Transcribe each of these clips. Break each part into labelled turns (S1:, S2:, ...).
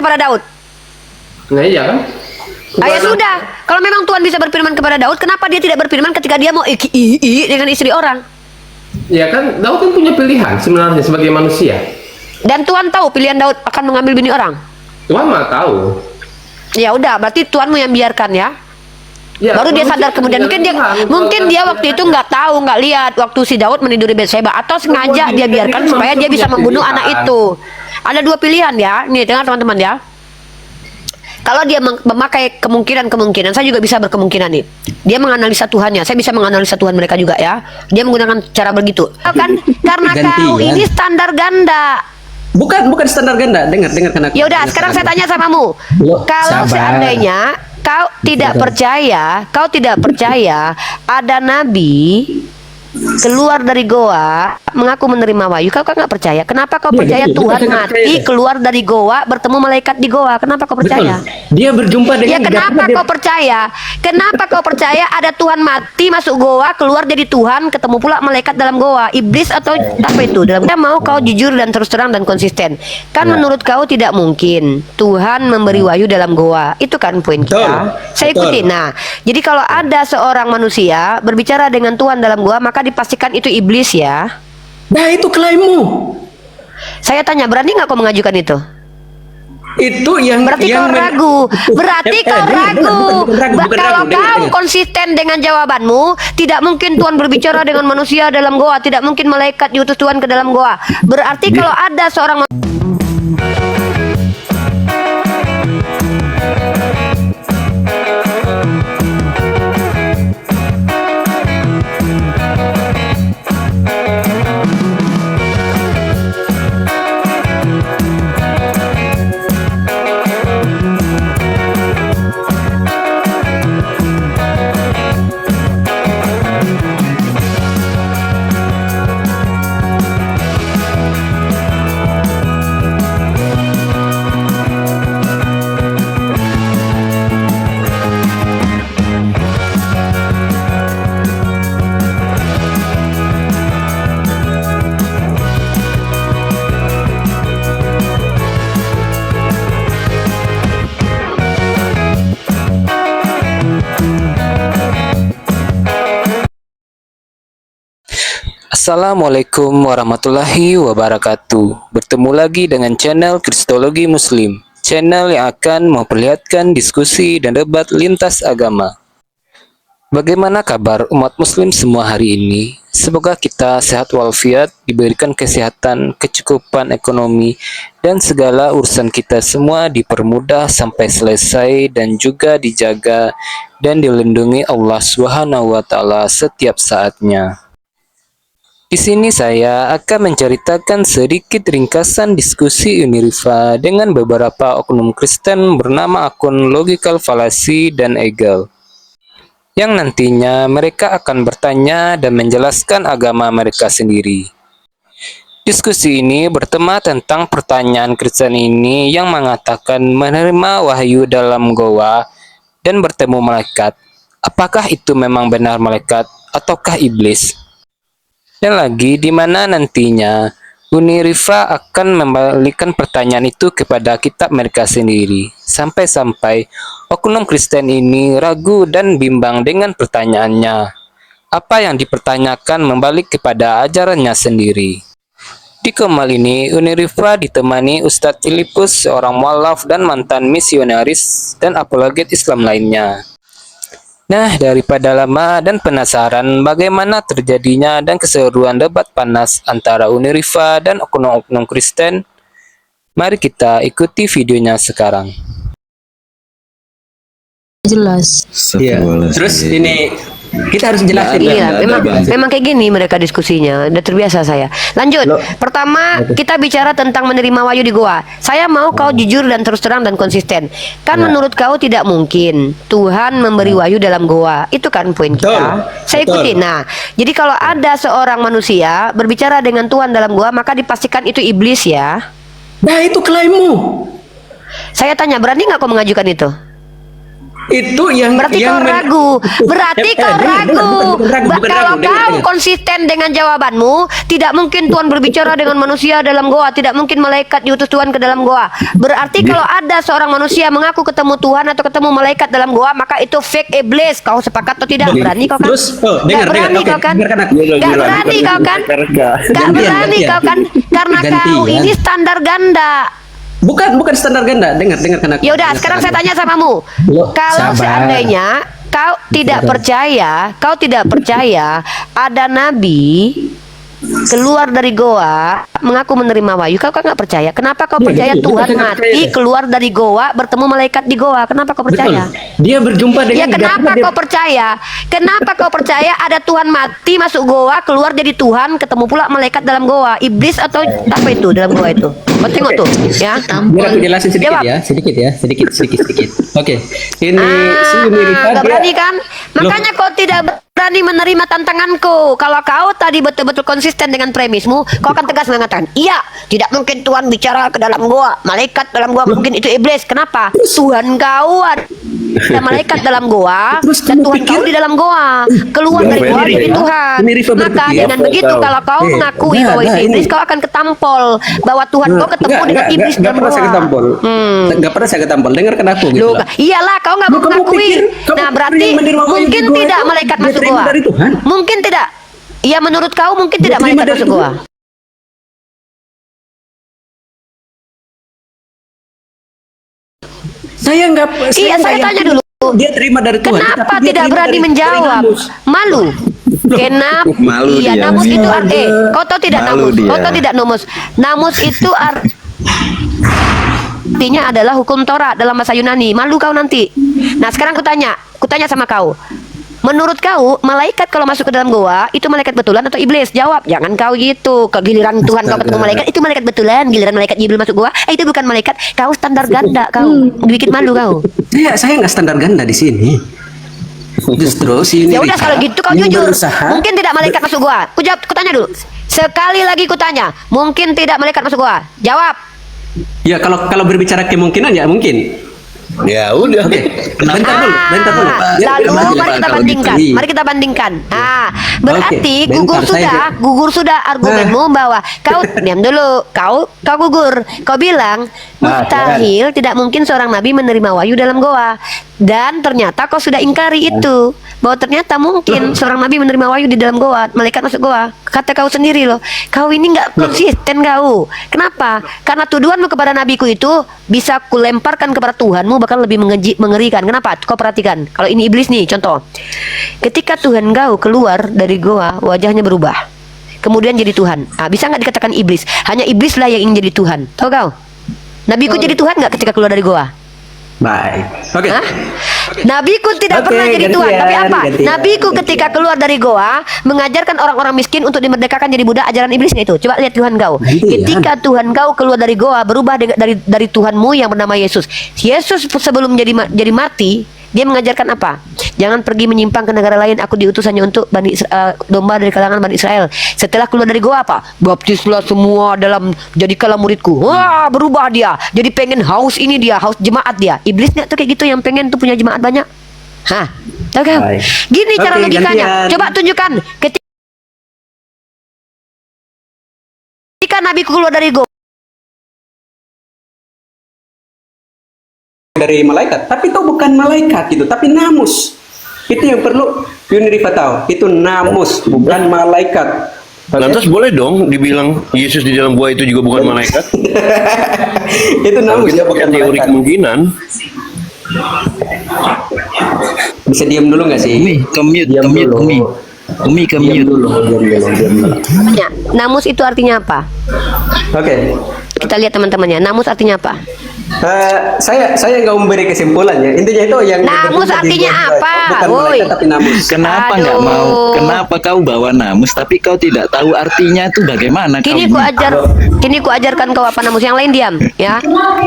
S1: kepada Daud?
S2: Nah iya kan?
S1: Ya sudah, kalau memang Tuhan bisa berfirman kepada Daud, kenapa dia tidak berfirman ketika dia mau dengan istri orang?
S2: Ya kan, Daud kan punya pilihan sebenarnya sebagai manusia.
S1: Dan Tuhan tahu pilihan Daud akan mengambil bini orang.
S2: Tuhan mah tahu.
S1: Ya udah, berarti Tuhanmu yang biarkan ya.
S2: Ya,
S1: Baru dia sadar kemudian
S2: Tuhan,
S1: mungkin dia waktu itu nggak tahu, nggak lihat waktu si Daud meniduri Batseba, atau sengaja dia biarkan supaya dia bisa membunuh anak itu. Ada dua pilihan ya, nih dengar teman-teman ya. Kalau dia memakai kemungkinan, saya juga bisa berkemungkinan nih. Dia menganalisa Tuhannya, saya bisa menganalisa Tuhan mereka juga ya. Dia menggunakan cara begitu. Kan karena kau ini standar ganda.
S3: Bukan standar ganda. Dengar kan aku.
S1: Ya udah, sekarang saya tanya samamu. Kalau seandainya kau tidak percaya ada nabi keluar dari goa mengaku menerima wahyu, kau kan nggak percaya. Kenapa kau percaya Tuhan mati keluar dari goa bertemu malaikat di goa? Kenapa kau percaya?
S3: Betul. Dia berjumpa dengan.
S1: Ya kenapa kau percaya? Kenapa kau percaya ada Tuhan mati masuk goa keluar jadi Tuhan, ketemu pula malaikat dalam goa, iblis atau apa itu dalam? Kita mau kau jujur dan terus terang dan konsisten. Kan menurut kau tidak mungkin Tuhan memberi wahyu dalam goa. Itu kan poin kita. Saya ikuti. Nah, jadi kalau ada seorang manusia berbicara dengan Tuhan dalam goa, maka dipastikan itu iblis ya.
S3: Nah itu klaimmu.
S1: Saya tanya, berani nggak kau mengajukan itu?
S3: Itu yang
S1: berarti
S3: yang
S1: kau ragu. Berarti kau ragu. Kalau kau konsisten dengan jawabanmu, tidak mungkin Tuhan berbicara dengan manusia dalam goa, tidak mungkin malaikat diutus Tuhan ke dalam goa. Berarti kalau ada seorang
S4: Assalamualaikum warahmatullahi wabarakatuh. Bertemu lagi dengan channel Kristologi Muslim, channel yang akan memperlihatkan diskusi dan debat lintas agama. Bagaimana kabar umat muslim semua hari ini? Semoga kita sehat walafiat, diberikan kesehatan, kecukupan ekonomi, dan segala urusan kita semua dipermudah sampai selesai dan juga dijaga dan dilindungi Allah Subhanahu wa taala setiap saatnya. Di sini saya akan menceritakan sedikit ringkasan diskusi Uniriva dengan beberapa oknum Kristen bernama akun Logical Fallacy dan Eagle, yang nantinya mereka akan bertanya dan menjelaskan agama mereka sendiri. Diskusi ini bertema tentang pertanyaan Kristen ini yang mengatakan menerima wahyu dalam goa dan bertemu malaikat. Apakah itu memang benar malaikat ataukah iblis? Dan lagi di mana nantinya Uniriva akan membalikan pertanyaan itu kepada kitab mereka sendiri. Sampai-sampai oknum Kristen ini ragu dan bimbang dengan pertanyaannya. Apa yang dipertanyakan membalik kepada ajarannya sendiri. Di kemal ini Uniriva ditemani Ustadz Filipus, seorang mualaf dan mantan misionaris dan apologet Islam lainnya. Nah, daripada lama dan penasaran bagaimana terjadinya dan keseruan debat panas antara Uniriva dan oknum-oknum Kristen, mari kita ikuti videonya sekarang.
S5: Jelas.
S3: Iya. Terus ini kita harus jelasin.
S1: Iya, memang kayak gini mereka diskusinya. Udah terbiasa saya. Lanjut. Pertama, kita bicara tentang menerima wahyu di goa. Saya mau kau jujur dan terus terang dan konsisten. Kan menurut kau tidak mungkin Tuhan memberi wahyu dalam goa. Itu kan poin kita. Saya ikuti. Nah, jadi kalau ada seorang manusia berbicara dengan Tuhan dalam goa, maka dipastikan itu iblis ya.
S3: Nah itu klaimmu.
S1: Saya tanya, berani nggak kau mengajukan itu?
S3: Itu yang
S1: Berarti kau ragu. Berarti kau ragu. Kalau kau konsisten dengan jawabanmu, tidak mungkin Tuhan berbicara dengan manusia dalam goa, tidak mungkin malaikat diutus Tuhan ke dalam goa. Berarti kalau ada seorang manusia mengaku ketemu Tuhan atau ketemu malaikat dalam goa, maka itu fake iblis. Kau sepakat atau tidak? Berani kau kan?
S3: Terus,
S1: Gak berani kau kan? Gak berani kau kan? Gak berani kau kan? Karena kau ini standar ganda.
S3: Bukan standar ganda. Dengarkan aku.
S1: Ya udah, sekarang saya tanya samamu. Kalau seandainya kau tidak percaya ada nabi keluar dari goa mengaku menerima wahyu, kau kan nggak percaya. Kenapa kau percaya Tuhan mati keluar dari goa bertemu malaikat di goa? Kenapa kau percaya?
S3: Dia berjumpa dengan.
S1: Ya kenapa kau percaya? Kenapa kau percaya ada Tuhan mati masuk goa keluar jadi Tuhan ketemu pula malaikat dalam goa? Iblis atau apa itu dalam goa itu? Kau tengok tuh, ya.
S3: Biar aku jelasin sedikit
S1: Jawab.
S3: ya, sedikit. Oke, ini si Mirifa
S1: Gak
S3: dia.
S1: berani kan? Makanya kau tidak berani menerima tantanganku. Kalau kau tadi betul-betul konsisten dengan premismu, kau akan tegas mengatakan, iya, tidak mungkin Tuhan bicara ke dalam goa, malaikat dalam goa, mungkin itu iblis. Kenapa? Tuhan kau ada malaikat dalam goa, dan Tuhan kau di dalam goa. Keluar dari goa jadi Tuhan. Maka dengan begitu, kalau kau mengakui bahwa itu iblis, kau akan ketampol bahwa Tuhan kau ketemu dengan iblis dalam
S3: pernah
S1: goa.
S3: saya ketampol. Nggak pernah saya ketampol. Dengarkan aku gitu.
S1: Loh, iyalah kau nggak mau
S3: Kamu
S1: mengakui.
S3: pikir kamu
S1: Nah berarti
S3: menerima wahyu
S1: mungkin
S3: di goa
S1: tidak
S3: itu
S1: malaikat
S3: dia
S1: masuk
S3: terima
S1: goa.
S3: dari Tuhan?
S1: Mungkin tidak. Ya menurut kau mungkin
S3: Dia
S1: tidak
S3: terima
S1: malaikat
S3: dari
S1: masuk goa.
S3: Tuhan. Saya nggak.
S1: Iya, saya
S3: nggak
S1: tanya
S3: yakin
S1: dulu.
S3: Dia terima dari Tuhan.
S1: Kenapa
S3: tetapi dia
S1: tidak
S3: terima
S1: berani
S3: dari
S1: menjawab?
S3: namus.
S1: Malu. Kenapa?
S5: Malu
S1: Iya,
S5: dia.
S1: namus itu
S5: Malu.
S1: kau tahu tidak
S5: Malu
S1: namus?
S5: dia.
S1: Kau tahu tidak namus? Namus itu artinya adalah hukum Torah dalam bahasa Yunani. Malu kau nanti. Nah, sekarang kutanya sama kau. Menurut kau, malaikat kalau masuk ke dalam goa, itu malaikat betulan atau iblis? Jawab, jangan kau gitu. Ke giliran Tuhan kau ketemu malaikat, itu malaikat betulan. Giliran malaikat Jibril masuk goa, itu bukan malaikat. Kau standar ganda kau. Bikin malu kau.
S3: Saya nggak standar ganda di sini. Justru sini.
S1: Ya udah kalau gitu kau jujur. Mungkin tidak malaikat masuk goa. Kutanya dulu. Sekali lagi kutanya, mungkin tidak malaikat masuk goa. Jawab.
S3: Ya kalau berbicara kemungkinan ya mungkin.
S5: Ya udah.
S3: Oke. Bentar dulu.
S1: Lalu
S3: Biar
S1: mari kita
S3: kalau
S1: bandingkan.
S3: gitu.
S1: Mari kita bandingkan. Berarti
S3: Oke, bentar,
S1: gugur sudah argumenmu bahwa kau diam dulu. Kau gugur. Kau bilang mustahil, tidak mungkin seorang nabi menerima wahyu dalam goa. Dan ternyata kau sudah ingkari itu, bahwa ternyata mungkin seorang nabi menerima wahyu di dalam goa, malaikat masuk goa. Kata kau sendiri loh. Kau ini nggak konsisten kau. Kenapa? Karena tuduhanmu kepada nabiku itu bisa kulemparkan kepada Tuhanmu, bahkan lebih mengerikan. Kenapa? Kau perhatikan. Kalau ini iblis nih, contoh. Ketika Tuhan kau keluar dari goa, wajahnya berubah. Kemudian jadi Tuhan. Bisa nggak dikatakan iblis? Hanya iblis lah yang ingin jadi Tuhan. Tahu kau? Nabiku jadi Tuhan nggak ketika keluar dari goa?
S3: Baik. Oke.
S1: Hah? Nabiku tidak
S3: Oke,
S1: pernah jadi
S3: gantian,
S1: Tuhan. Tapi apa?
S3: gantian,
S1: Nabiku ketika keluar dari goa mengajarkan orang-orang miskin untuk dimerdekakan jadi budak. Ajaran iblis nggak itu? Coba lihat Tuhan kau.
S3: Gantian.
S1: Ketika Tuhan kau keluar dari goa, berubah dari Tuhanmu yang bernama Yesus. Yesus sebelum jadi mati, dia mengajarkan apa? Jangan pergi menyimpang ke negara lain. Aku diutus hanya untuk domba dari kalangan Bani Israel. Setelah keluar dari goa apa? Baptislah semua jadikanlah muridku. Wah, berubah dia. Jadi pengen haus ini dia, haus jemaat dia. Iblis nggak tuh kayak gitu yang pengen tuh punya jemaat banyak? Hah? Tahu kan?
S3: Baik.
S1: Gini cara
S3: Oke,
S1: logikanya.
S3: gantian.
S1: Coba tunjukkan. Ketika Nabi keluar dari goa,
S3: Dari malaikat, tapi itu bukan malaikat itu, tapi namus. Itu yang perlu Yunirifa tahu. Itu namus, bukan malaikat.
S5: Lantas boleh dong dibilang Yesus di dalam gua itu juga bukan malaikat?
S3: Itu
S5: Kalau
S3: namus.
S5: kita pakai teori
S3: malaikat.
S5: kemungkinan,
S3: Bisa diam dulu nggak sih?
S6: Commute
S3: Diam dulu.
S1: tanya, namus itu artinya apa?
S3: Oke.
S1: Kita lihat teman-temannya. Namus artinya apa?
S3: Saya nggak memberi kesimpulannya. Intinya itu yang
S1: Namus
S3: berjumpa di
S1: artinya
S3: gua.
S1: apa?
S3: Bukan
S1: Woi.
S3: malaikat tapi namus.
S6: Kenapa nggak
S1: Aduh.
S6: mau? Kenapa kau bawa namus tapi kau tidak tahu artinya itu bagaimana?
S1: Kini ku ajarkan kau apa namus. Yang lain diam, ya.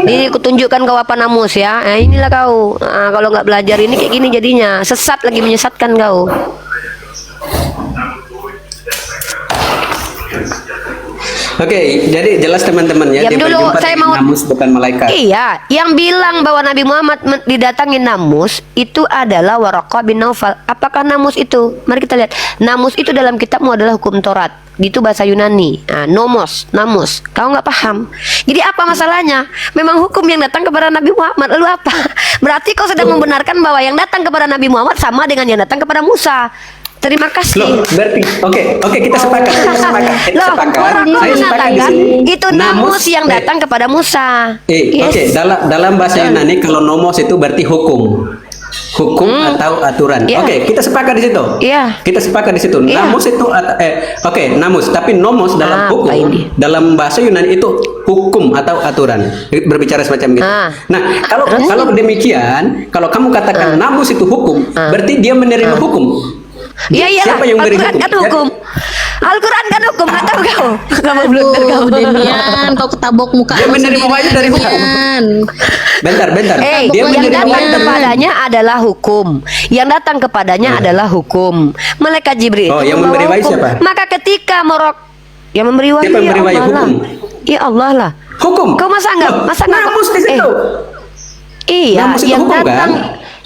S1: Ini ku tunjukkan kau apa namus, ya. Nah, inilah kau. Kalau nggak belajar ini kayak gini jadinya. Sesat lagi menyesatkan kau.
S3: Oke, jadi jelas teman-teman ya.
S1: Diam
S3: dia
S1: dulu,
S3: berjumpa
S1: saya
S3: dengan
S1: mau-
S3: namus bukan malaikat.
S1: Iya, yang bilang bahwa Nabi Muhammad didatangi namus itu adalah Waraqah bin Naufal. Apakah namus itu? Mari kita lihat. Namus itu dalam kitabmu adalah hukum Taurat. Itu bahasa Yunani. Nah, nomos, namus. Kau nggak paham. Jadi apa masalahnya? Memang hukum yang datang kepada Nabi Muhammad. Lalu apa? Berarti kau sedang membenarkan bahwa yang datang kepada Nabi Muhammad sama dengan yang datang kepada Musa. Terima kasih.
S3: Loh, berarti oke kita sepakat. Kita
S1: Loh,
S3: sepakat.
S1: Waraqah
S3: Saya sepakat di
S1: mengatakan
S3: sini.
S1: itu namus yang datang kepada Musa. Yes.
S3: Oke, dalam bahasa Yunani kalau nomos itu berarti hukum. Hukum atau aturan.
S1: Iya.
S3: Oke, kita sepakat di situ.
S1: Iya.
S3: Kita sepakat di situ.
S1: Iya.
S3: Namus itu namus, tapi nomos dalam
S1: Apa
S3: hukum,
S1: ini?
S3: dalam bahasa Yunani itu hukum atau aturan. Berbicara semacam gitu. Nah, kalau demikian, kalau kamu katakan namus itu hukum, berarti dia menerima hukum.
S1: Iya iyalah.
S3: Siapa yang beri
S1: Al-Quran kan
S3: hukum?
S1: hukum. Al-Quran kan hukum. Nggak tahu kau. Kamu belum
S7: Aduh, Demian, kau ketabok muka
S3: Dia
S7: lu
S3: menerima
S7: sendiri,
S3: wahyu dari hukum.
S7: Demian.
S3: Bentar. Dia
S1: yang
S3: menerima
S1: datang
S3: wahyu dari
S1: kepadanya adalah hukum. Yang datang kepadanya adalah hukum. Malaikat Jibril
S3: Oh,
S1: itu
S3: yang
S1: membawa
S3: memberi wahyu
S1: hukum.
S3: siapa?
S1: Maka ketika yang memberi wahyu,
S3: Siapa yang memberi
S1: ya
S3: wahyu?
S1: Allah lah.
S3: Hukum.
S1: Ya Allah lah.
S3: hukum.
S1: Kau masa nggak?
S3: Loh,
S1: Masa nggak?
S3: namus di situ.
S1: Iya,
S3: Namus itu
S1: yang
S3: hukum,
S1: datang.
S3: kan?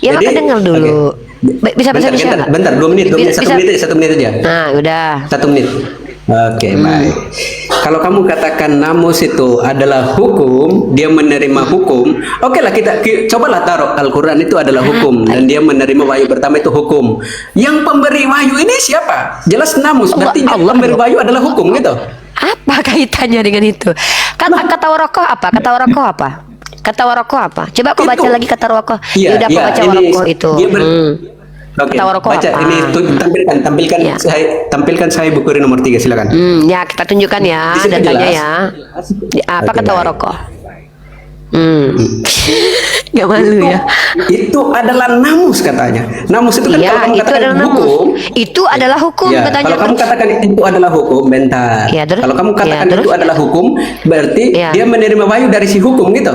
S1: Ya maka
S3: Jadi,
S1: dengar dulu. Bisa bahasa
S3: bentar,
S1: Indonesia nggak?
S3: bentar, 2 menit, 2 menit,
S1: Bisa-
S3: 1 menit aja, 1 menit aja.
S1: Nah, udah.
S3: 1 menit. Oke, baik. Kalau kamu katakan namus itu adalah hukum, dia menerima hukum. Oke lah, cobalah taruh Al-Quran itu adalah hukum dan dia menerima wahyu pertama itu hukum. Yang pemberi wahyu ini siapa? Jelas namus. Berarti
S1: Allah.
S3: pemberi wahyu adalah hukum gitu.
S1: Apa kaitannya dengan itu? Kata Waraqah apa? Kata Waraqah apa? Kata Waraqah apa? Coba kau baca
S3: Itu.
S1: lagi kata Waraqah.
S3: Iya,
S1: Ya udah kau
S3: iya,
S1: baca
S3: ini
S1: Waraqah itu.
S3: dia Oke,
S1: Kata Waraqah
S3: baca
S1: apa?
S3: ini tampilkan
S1: Iya.
S3: tampilkan saya buku ini nomor 3 silakan.
S1: Ya kita tunjukkan ya
S3: Di situ
S1: datanya
S3: jelas.
S1: ya. Apa
S3: Oke,
S1: kata
S3: baik.
S1: Waraqah? Gak malu ya?
S3: Itu adalah namus katanya. Namus itu kan
S1: Iya,
S3: kalau kamu
S1: itu
S3: katakan
S1: adalah namus.
S3: hukum,
S1: Itu adalah hukum
S3: ya,
S1: katanya.
S3: kalau kamu katakan itu adalah hukum, bentar.
S1: Ya, terus?
S3: Kalau kamu katakan
S1: Ya, terus?
S3: itu adalah hukum, berarti
S1: Ya.
S3: dia menerima wahyu dari si hukum gitu.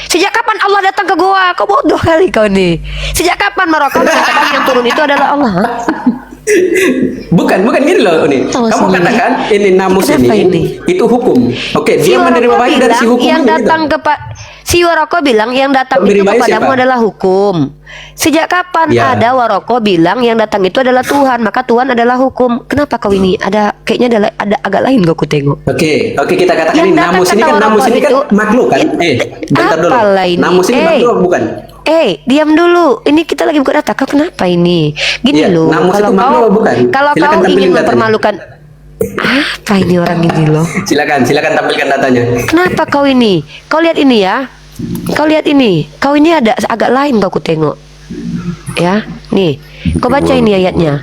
S1: Sejak kapan Allah datang ke gua? Kau bodoh kali kau nih. Sejak kapan Waraqah mengatakan yang turun itu adalah Allah?
S3: Bukan gini loh ini.
S7: Tahu
S3: Kamu
S7: sendiri.
S3: katakan ini namus
S1: Kenapa
S3: ini,
S1: ini?
S3: itu hukum. Oke, dia menerima
S1: Waraqah
S3: wahyu dari si
S1: bilang
S3: hukum
S1: yang
S3: itu,
S1: datang
S3: gitu.
S1: Si Waraqah bilang yang datang
S3: Pemberi
S1: itu
S3: wahyu
S1: kepadamu
S3: siapa?
S1: adalah hukum. Sejak kapan
S3: Ya.
S1: ada Waraqah bilang yang datang itu adalah Tuhan, maka Tuhan adalah hukum. Kenapa kau ini kayaknya ada agak lain kau tengok.
S3: Oke, kita katakan
S1: Yang
S3: ini
S1: datang
S3: namus ini
S1: kata
S3: kan namus
S1: Waraqah
S3: ini kan
S1: itu,
S3: makhluk kan? Bentar dulu.
S1: apalah ini?
S3: Namus ini makhluk bukan?
S1: Diam dulu. Ini kita lagi buka data. Kau kenapa ini? Gini
S3: Iya,
S1: loh.
S3: namus
S1: Kalau
S3: itu makhluk
S1: kau
S3: apa bukan?
S1: kalau
S3: Silakan
S1: kau
S3: tampilin
S1: ingin
S3: datanya.
S1: mempermalukan apa ini orang ini loh?
S3: Silakan tampilkan datanya.
S1: Kenapa kau ini? Kau lihat ini ya. Kau lihat ini. Kau ini ada agak lain kau ku tengok. Ya, nih. Kau baca ini ayatnya.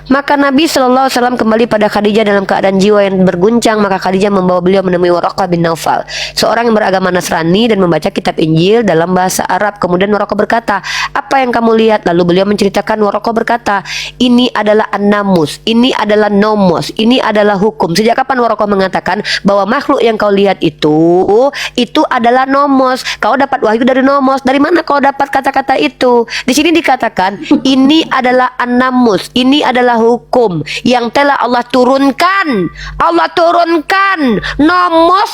S1: Maka Nabi SAW kembali pada Khadijah dalam keadaan jiwa yang berguncang. Maka Khadijah membawa beliau menemui Waraqah bin Naufal, seorang yang beragama Nasrani dan membaca kitab Injil dalam bahasa Arab. Kemudian Waraqah berkata, apa yang kamu lihat? Lalu beliau menceritakan. Waraqah berkata, ini adalah an-namus, ini adalah nomos, ini adalah hukum. Sejak kapan Waraqah mengatakan bahwa makhluk yang kau lihat itu adalah nomos? Kau dapat wahyu dari nomos. Dari mana kau dapat kata-kata itu? Di sini dikatakan ini adalah an-namus, ini adalah hukum yang telah Allah turunkan. Allah turunkan nomos,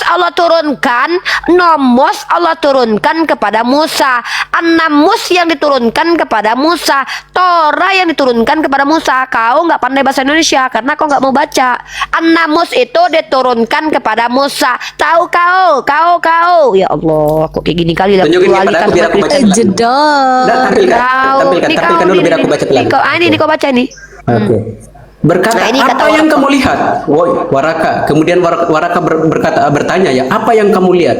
S1: Allah turunkan kepada Musa. An-namus yang diturunkan kepada Musa, Torah yang diturunkan kepada Musa. Kau nggak pandai bahasa Indonesia karena kau nggak mau baca. An-namus itu diturunkan kepada Musa. Tahu kau. Ya Allah, kok kayak gini kali lah.
S3: Tunjukin kepada aku biar aku baca pelan.
S7: Jedor.
S3: Nah, tampilkan dulu biar aku baca pelan.
S1: Ini kau baca nih.
S3: Oke. Berkata,
S1: Nah, ini
S3: apa
S1: kata
S3: yang
S1: Waraqah.
S3: kamu lihat? Woi, Waraqah. Kemudian Waraqah bertanya ya, apa yang kamu lihat?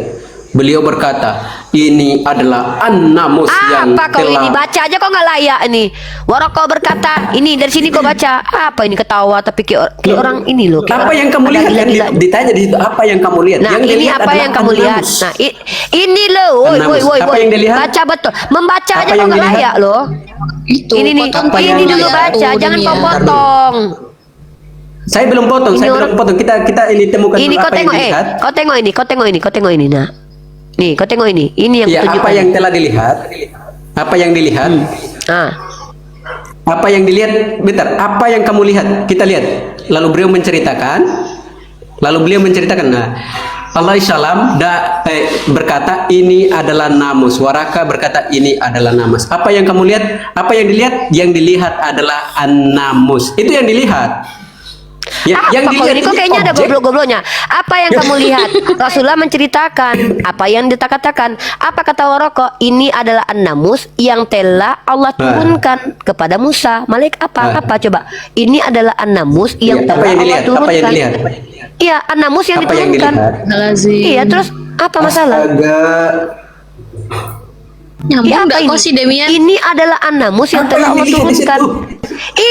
S3: Beliau berkata, ini adalah an-namus yang
S1: Apa kau
S3: telah
S1: ini baca aja kok nggak layak ini. Waraqah berkata, ini dari sini kau baca. Apa ini ketawa tapi kayak orang ini loh. kayak
S3: apa
S1: orang
S3: yang kamu
S1: ada
S3: lihat kan
S1: gila-gila.
S3: ditanya di situ apa yang kamu lihat?
S1: Nah,
S3: yang
S1: ini
S3: dilihat
S1: apa
S3: adalah
S1: yang kamu lihat?
S3: an-namus.
S1: Nah, ini loh,
S3: An-namus. Apa yang dilihat?
S1: Baca betul. Membaca
S3: Apa
S1: aja
S3: yang
S1: kok nggak
S3: dilihat?
S1: layak loh.
S7: Itu
S1: Ini nih,
S7: potong
S3: apa yang
S1: ini
S7: dulu
S1: dulu
S7: ya,
S1: baca,
S7: tuh,
S1: jangan kau
S7: Demian.
S1: potong.
S3: Saya belum potong,
S1: Ini
S3: saya
S1: orang-
S3: belum potong. Kita ini temukan
S1: Ini
S3: dulu
S1: kau
S3: apa yang
S1: tengok,
S3: dilihat.
S1: kau tengok ini, nah. Nih, kau tengok ini. Ini yang
S3: Ya, apa
S1: kutunjukkan.
S3: yang telah dilihat? Apa yang dilihat?
S1: Ah.
S3: Apa yang dilihat? Bentar, apa yang kamu lihat? Kita lihat. Lalu beliau menceritakan Lalu beliau menceritakan, nah, Allah Islam berkata ini adalah namus. Waraka berkata ini adalah namus. Apa yang kamu lihat? Apa yang dilihat? Yang dilihat adalah an-namus. Itu yang dilihat. Yang
S1: Apa kok ini kok kayaknya ada goblok-gobloknya? Apa yang kamu lihat? Rasulullah menceritakan apa yang dikatakan. Apa kata Waraka? Ini adalah an-namus yang telah Allah turunkan kepada Musa. Malaikat apa coba? Ini adalah an-namus yang telah Allah turunkan.
S3: Apa yang dilihat?
S1: Iya, an-namus yang
S3: Apa yang
S1: diturunkan.
S7: Lazim.
S1: Iya, terus apa masalah?
S7: Nyambung
S1: Iya, apa
S7: nggak
S1: ini?
S7: kok si Demian?
S1: Ini adalah an-namus yang
S3: Apa
S1: telah
S3: yang
S1: Allah
S3: dilihat di
S1: turunkan.
S3: situ?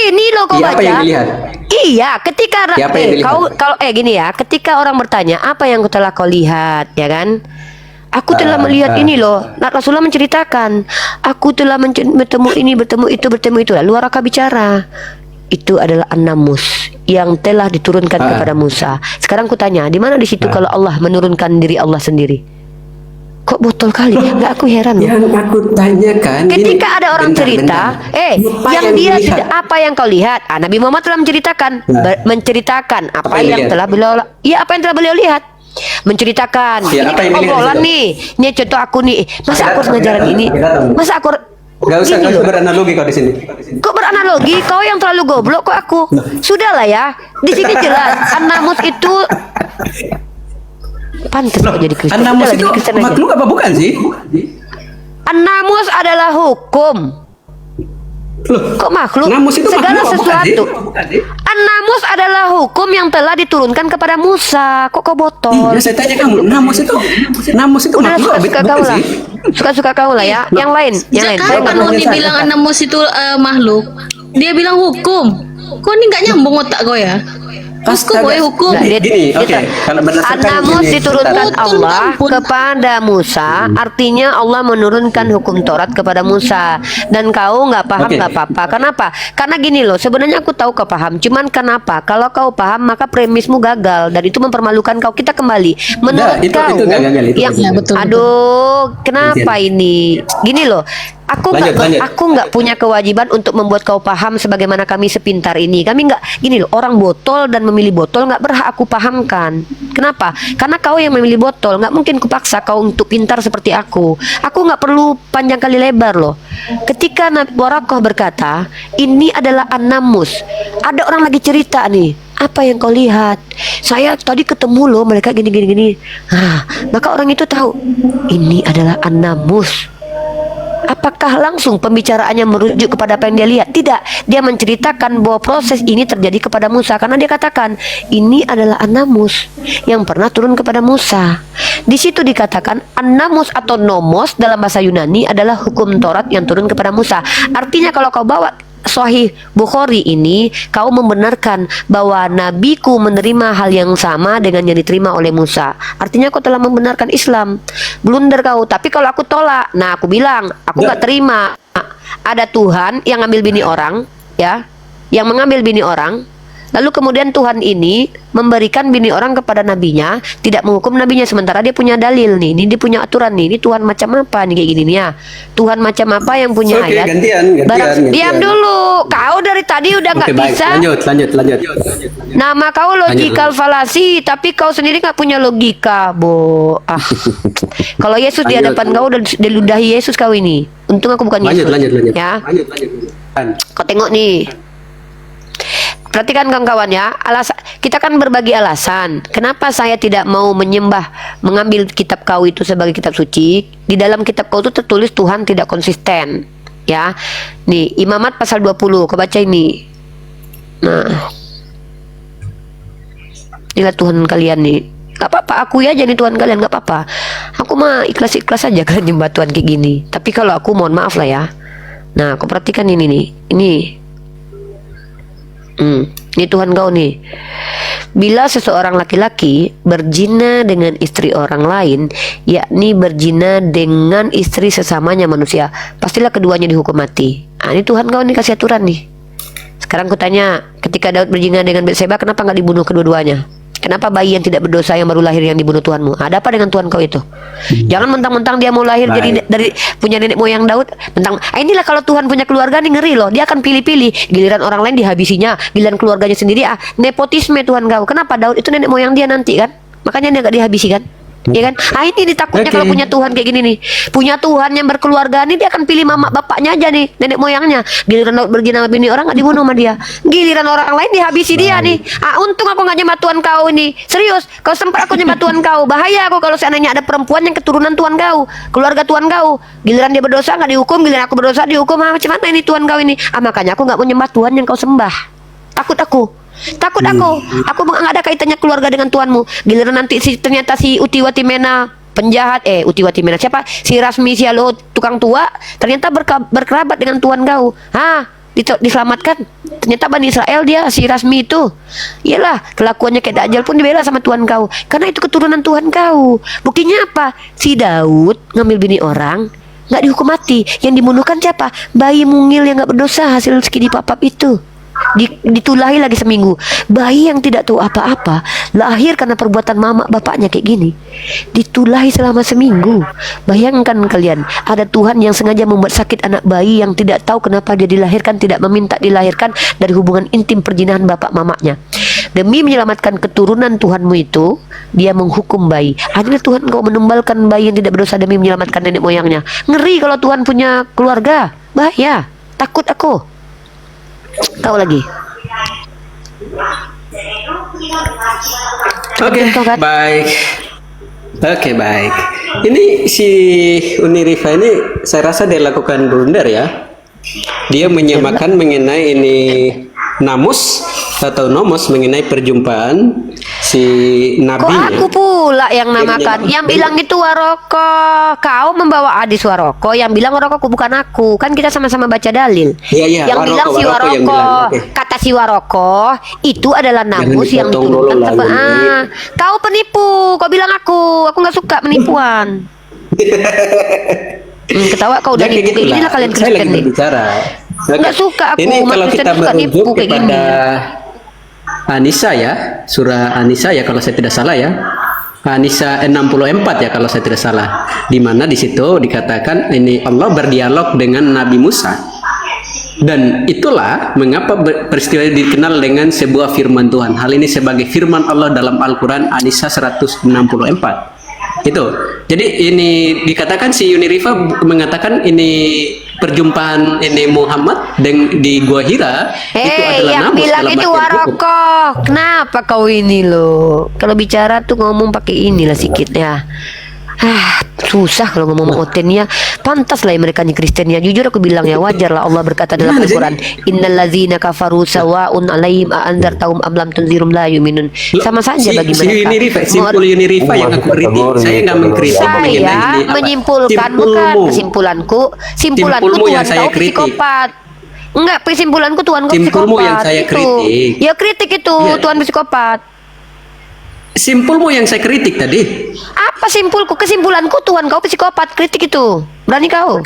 S1: Ini loh kau
S3: Iya,
S1: baca.
S3: apa yang dilihat?
S1: Iya, ketika
S3: Iya, apa yang dilihat?
S1: kalau gini ya, ketika orang bertanya apa yang telah kau lihat, ya kan? Aku telah melihat ini loh. Nah, Rasulullah menceritakan, aku telah bertemu ini, bertemu itu. Lalu Waraka bicara, itu adalah an-namus yang telah diturunkan kepada Musa. Sekarang ku tanya, di mana di situ kalau Allah menurunkan diri Allah sendiri? Kok botol kali? Enggak, aku heran loh.
S3: Yang aku tanyakan,
S1: Ketika
S3: ini,
S1: ada orang
S3: bentar,
S1: cerita,
S3: Apa
S1: yang dia
S3: dilihat?
S1: tidak, apa yang kau lihat? Nabi Muhammad telah menceritakan, menceritakan apa
S3: yang
S1: yang
S3: dilihat?
S1: telah beliau, apa yang telah beliau lihat. Menceritakan,
S3: Ya,
S1: ini
S3: apa
S1: kan
S3: yang dilihat
S1: obrolan
S3: di situ?
S1: nih, ini contoh aku nih. Masa aku harus ngajarin ini? Masa aku
S3: Gak usah,
S1: gini
S3: gak
S1: loh.
S3: usah beranalogi kau di sini.
S1: Kok beranalogi? Kau yang terlalu goblok kok aku. Sudahlah ya. Di sini jelas an-namus itu pantas kok jadi Kristen.
S3: An-namus
S1: Udahlah,
S3: itu
S1: jadi Kristen aja.
S3: makhluk apa bukan sih?
S1: An-namus adalah hukum.
S3: Loh,
S1: Kok makhluk?
S3: namus itu
S1: Segala
S3: makhluk apa bukan sih?
S1: sesuatu. An-namus adalah hukum yang telah diturunkan kepada Musa. Kok kau botol?
S3: Iya, saya tanya kamu, namus itu
S1: Udah
S3: makhluk apa
S1: suka-suka
S3: bukan
S1: kau lah.
S3: sih?
S1: Suka-suka kau lah ya. Yang lain, yang lain. Saya
S7: Kapan
S1: nggak
S7: Noni
S1: mau.
S7: bilang an-namus itu makhluk? Dia bilang hukum. Kok ini nggak nyambung otak kau ya? Hukum, boy, hukum.
S1: Nah,
S3: Gini, oke. Kalau berdasarkan
S1: An-namus
S3: gini,
S1: diturunkan
S3: sebentar.
S1: Allah
S7: Ampun.
S1: kepada Musa, artinya Allah menurunkan hukum Taurat kepada Musa. Dan kau nggak paham
S3: Oke.
S1: nggak apa-apa. Kenapa? Karena gini loh, sebenarnya aku tahu kau paham. Cuman kenapa? Kalau kau paham maka premismu gagal dan itu mempermalukan kau. Kita kembali. Menurut
S3: itu
S1: kau,
S3: nggak gagal, itu
S1: yang,
S3: gagal.
S7: Ya, betul,
S1: aduh, kenapa ini? Gini loh.
S3: Lanjut.
S1: Aku nggak punya kewajiban untuk membuat kau paham sebagaimana kami sepintar ini. Kami nggak gini loh, orang botol dan memilih botol nggak berhak aku pahamkan. Kenapa? Karena kau yang memilih botol, nggak mungkin kupaksa kau untuk pintar seperti aku. Aku nggak perlu panjang kali lebar loh. Ketika Nabi Warokoh berkata, ini adalah an-namus. Ada orang lagi cerita nih. Apa yang kau lihat? Saya tadi ketemu loh mereka gini. Maka orang itu tahu ini adalah an-namus. Apakah langsung pembicaraannya merujuk kepada apa yang dia lihat? Tidak. Dia menceritakan bahwa proses ini terjadi kepada Musa karena dia katakan ini adalah an-namus yang pernah turun kepada Musa. Di situ dikatakan an-namus atau nomos dalam bahasa Yunani adalah hukum Taurat yang turun kepada Musa. Artinya kalau kau bawa Sahih Bukhari ini, kau membenarkan bahwa nabiku menerima hal yang sama dengan yang diterima oleh Musa. Artinya kau telah membenarkan Islam. Blunder kau. Tapi kalau aku tolak, nah aku bilang aku nggak terima. Ada Tuhan yang ngambil bini orang, ya, yang mengambil bini orang. Lalu kemudian Tuhan ini memberikan bini orang kepada nabinya, tidak menghukum nabinya, sementara dia punya dalil nih, ini dia punya aturan nih, ini Tuhan macam apa nih kayak gini nih ya. Tuhan macam apa yang punya
S3: Oke,
S1: ayat?
S3: gantian.
S1: Diam dulu, kau dari tadi udah nggak
S3: Oke, baik.
S1: bisa.
S3: Lanjut.
S1: Nama kau logical fallacy, tapi kau sendiri nggak punya logika, Bo. Kalau Yesus di
S3: Lanjut.
S1: hadapan kau udah diludahi Yesus kau ini. Untung aku bukan Yesus.
S3: Lanjut.
S1: Ya,
S3: Lanjut.
S1: kau tengok nih. Perhatikan kawan-kawan ya, kita kan berbagi alasan. Kenapa saya tidak mau mengambil kitab kau itu sebagai kitab suci? Di dalam kitab kau itu tertulis Tuhan tidak konsisten. Ya, nih Imamat pasal 20, kau baca ini. Nah, inilah Tuhan kalian nih. Gak apa-apa, aku aja nih Tuhan kalian, gak apa-apa. Aku mah ikhlas-ikhlas aja kan nyembah Tuhan kayak gini. Tapi kalau aku mohon maaf lah ya. Nah, kau perhatikan ini nih, ini. Ini Tuhan kau nih. Bila seseorang laki-laki berzina dengan istri orang lain, yakni berzina dengan istri sesamanya manusia, pastilah keduanya dihukum mati. Ini Tuhan kau nih kasih aturan nih. Sekarang ku tanya, ketika Daud berzina dengan Batseba, kenapa nggak dibunuh kedua-duanya? Kenapa bayi yang tidak berdosa yang baru lahir yang dibunuh Tuhanmu? Ada apa dengan Tuhan kau itu? Jangan mentang-mentang dia mau lahir jadi dari punya nenek moyang Daud. Inilah kalau Tuhan punya keluarga nih ngeri loh. Dia akan pilih-pilih. Giliran orang lain dihabisinya, giliran keluarganya sendiri nepotisme Tuhan kau. Kenapa Daud itu nenek moyang dia nanti kan? Makanya dia gak dihabisi kan? Iya kan? Ini ditakutnya kalau punya Tuhan kayak gini nih. Punya Tuhan yang berkeluarga nih, dia akan pilih mama bapaknya aja nih, nenek moyangnya. Giliran Daud berzina sama bini orang gak dibunuh sama dia. Giliran orang lain dihabisi dia nih. Untung aku gak nyembah Tuhan kau ini. Serius, kalau sempat aku nyembah Tuhan kau, bahaya aku kalau seandainya ada perempuan yang keturunan Tuhan kau, keluarga Tuhan kau. Giliran dia berdosa gak dihukum, giliran aku berdosa dihukum. Macam mana ini Tuhan kau ini? Makanya aku gak mau nyembah Tuhan yang kau sembah. Takut aku nggak ada kaitannya keluarga dengan Tuhanmu. Giliran nanti ternyata si Uti Watimena penjahat, Uti Watimena siapa, si Rasmi Sialo tukang tua ternyata berkerabat dengan Tuhan kau, diselamatkan. Ternyata Bani Israel dia si Rasmi itu, iyalah kelakuannya kayak Dajjal pun dibela sama Tuhan kau karena itu keturunan Tuhan kau. Buktinya apa? Si Daud ngambil bini orang nggak dihukum mati, yang dibunuhkan siapa? Bayi mungil yang nggak berdosa hasil skidi papap itu. Ditulahi lagi seminggu. Bayi yang tidak tahu apa-apa lahir karena perbuatan mama bapaknya kayak gini, ditulahi selama seminggu. Bayangkan kalian, ada Tuhan yang sengaja membuat sakit anak bayi yang tidak tahu kenapa dia dilahirkan, tidak meminta dilahirkan dari hubungan intim perjinahan bapak mamanya. Demi menyelamatkan keturunan Tuhanmu itu, dia menghukum bayi. Akhirnya Tuhan kau menumbalkan bayi yang tidak berdosa demi menyelamatkan nenek moyangnya. Ngeri kalau Tuhan punya keluarga, bahaya. Takut aku. Kau lagi.
S3: Oke, baik. Oke, baik. Ini si Unirifa ini saya rasa dia lakukan blunder ya. Dia menyamakan mengenai ini namus atau nomos mengenai perjumpaan si nabinya.
S1: Kok aku pula yang namakan? Yang bilang itu Waroko. Kau membawa hadis Waroko, yang bilang Waroko bukan aku. Kan kita sama-sama baca dalil.
S3: Iya,
S1: yang bilang si Waroko, kata si Waroko itu adalah namus yang diturunkan kau penipu. Kau bilang aku nggak suka penipuan. Ketawa kau udah nipu kayak gini lah kalian Kristen nih. Nggak suka aku.
S3: Ini kalau kita merujuk kepada An-Nisa ya, surah An-Nisa ya kalau saya tidak salah ya. An-Nisa 64 ya kalau saya tidak salah. Di mana di situ dikatakan ini Allah berdialog dengan Nabi Musa. Dan itulah mengapa peristiwa ini dikenal dengan sebuah firman Tuhan. Hal ini sebagai firman Allah dalam Al-Qur'an An-Nisa 164. Itu. Jadi ini dikatakan si Unirifa mengatakan ini perjumpaan ini Muhammad di Gua Hira itu adalah
S1: yang
S3: namus
S1: bilang
S3: dalam
S1: itu
S3: artian hukum.
S1: Waroko. Kenapa kau ini loh? Kalau bicara tuh ngomong pakai inilah sedikit ya. Susah kalau ngomong otennya. Pantas lah mereka nih Kristen ya. Jujur aku bilang ya, wajar lah Allah berkata dalam Al-Quran, Innal ladzina kafaru sawa'un alaihim a'andzartahum am lam tunzirum la yu'minun. Sama saja bagi mereka.
S3: Simpul Unirifa yang aku kritik. Saya nggak mengkritik.
S1: Saya menyimpulkan, bukan kesimpulanku. Simpulanku Tuhan kau psikopat. Enggak, kesimpulanku Tuhan kau
S3: Simpulmu
S1: psikopat.
S3: yang saya
S1: Itu.
S3: kritik.
S1: Ya kritik itu Tuhan psikopat.
S3: Simpulmu yang saya kritik tadi.
S1: Apa simpulku? Kesimpulanku Tuhan kau psikopat. Kritik itu. Berani kau.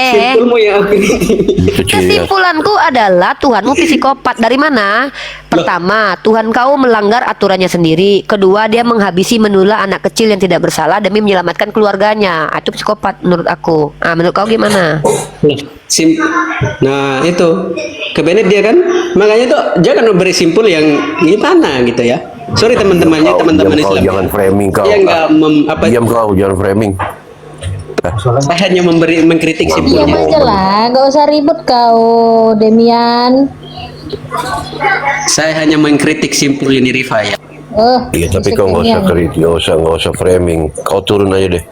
S3: Simpulmu yang aku kritik.
S1: Kesimpulanku adalah Tuhanmu psikopat. Dari mana? Pertama, Tuhan kau melanggar aturannya sendiri. Kedua, dia menghabisi menula anak kecil yang tidak bersalah demi menyelamatkan keluarganya. Itu psikopat menurut aku. Menurut kau gimana?
S3: Nah itu kebenet dia kan, makanya tuh jangan memberi simpul yang gimana gitu ya. Sorry teman-temannya, teman-teman Islam.
S5: Jangan framing kau.
S3: Dia nggak
S5: Diam kau, jangan framing.
S3: Saya hanya mengkritik
S7: Diam
S3: simpulnya.
S7: aja lah, gak usah ribut kau, Demian.
S3: Saya hanya mengkritik simpul ini Rifa ya.
S5: Iya, tapi kau nggak usah kritik, nggak usah framing. Kau turun aja deh.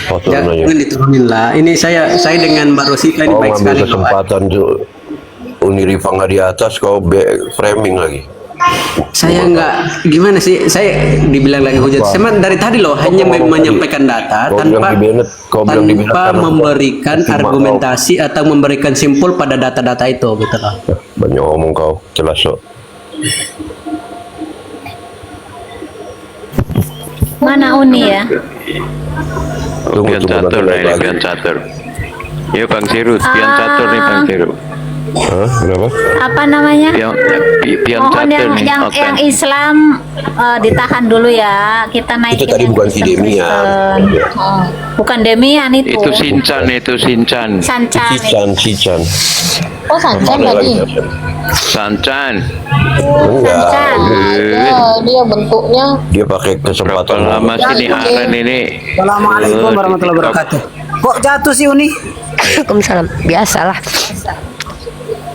S5: Kau turun aja.
S3: Jangan diturunin lah. Ini saya dengan Mbak Rosita ini
S5: Kau
S3: baik sekali.
S5: ngambil kesempatan Unirifa nggak di atas, kau framing lagi.
S3: Saya nggak gimana sih, saya dibilang lagi hujat. Saya dari tadi loh hanya menyampaikan data tanpa memberikan argumentasi atau memberikan simpul pada data-data itu gitu loh.
S5: Banyak ngomong kau, jelas kok.
S7: Mana Uni ya?
S5: Tunggu,
S8: Pian catur
S5: nanti
S8: nih,
S5: lagi.
S8: pian catur. Ya Bang Siru, pian catur nih Bang Siru.
S5: Hah? Kenapa?
S8: Apa namanya?
S6: Pion
S8: Mohon
S6: catur nih.
S8: yang Islam ditahan dulu ya. Kita naikin
S5: Itu tadi
S8: yang
S5: bukan si
S8: Kristen.
S5: Demian.
S8: Oh, bukan Demian itu.
S6: Itu Sinchan, itu Sinchan.
S8: Sancan.
S5: Sican.
S7: Oh, Sancan tadi.
S6: Sanchan.
S5: Enggak.
S8: Sancan.
S7: Dia bentuknya.
S5: Dia pakai
S6: Berapa
S5: kesempatan.
S6: lama sih nih Aren ini?
S3: Assalamualaikum warahmatullahi wabarakatuh. Kok jatuh sih Uni?
S1: Waalaikumsalam. Biasalah.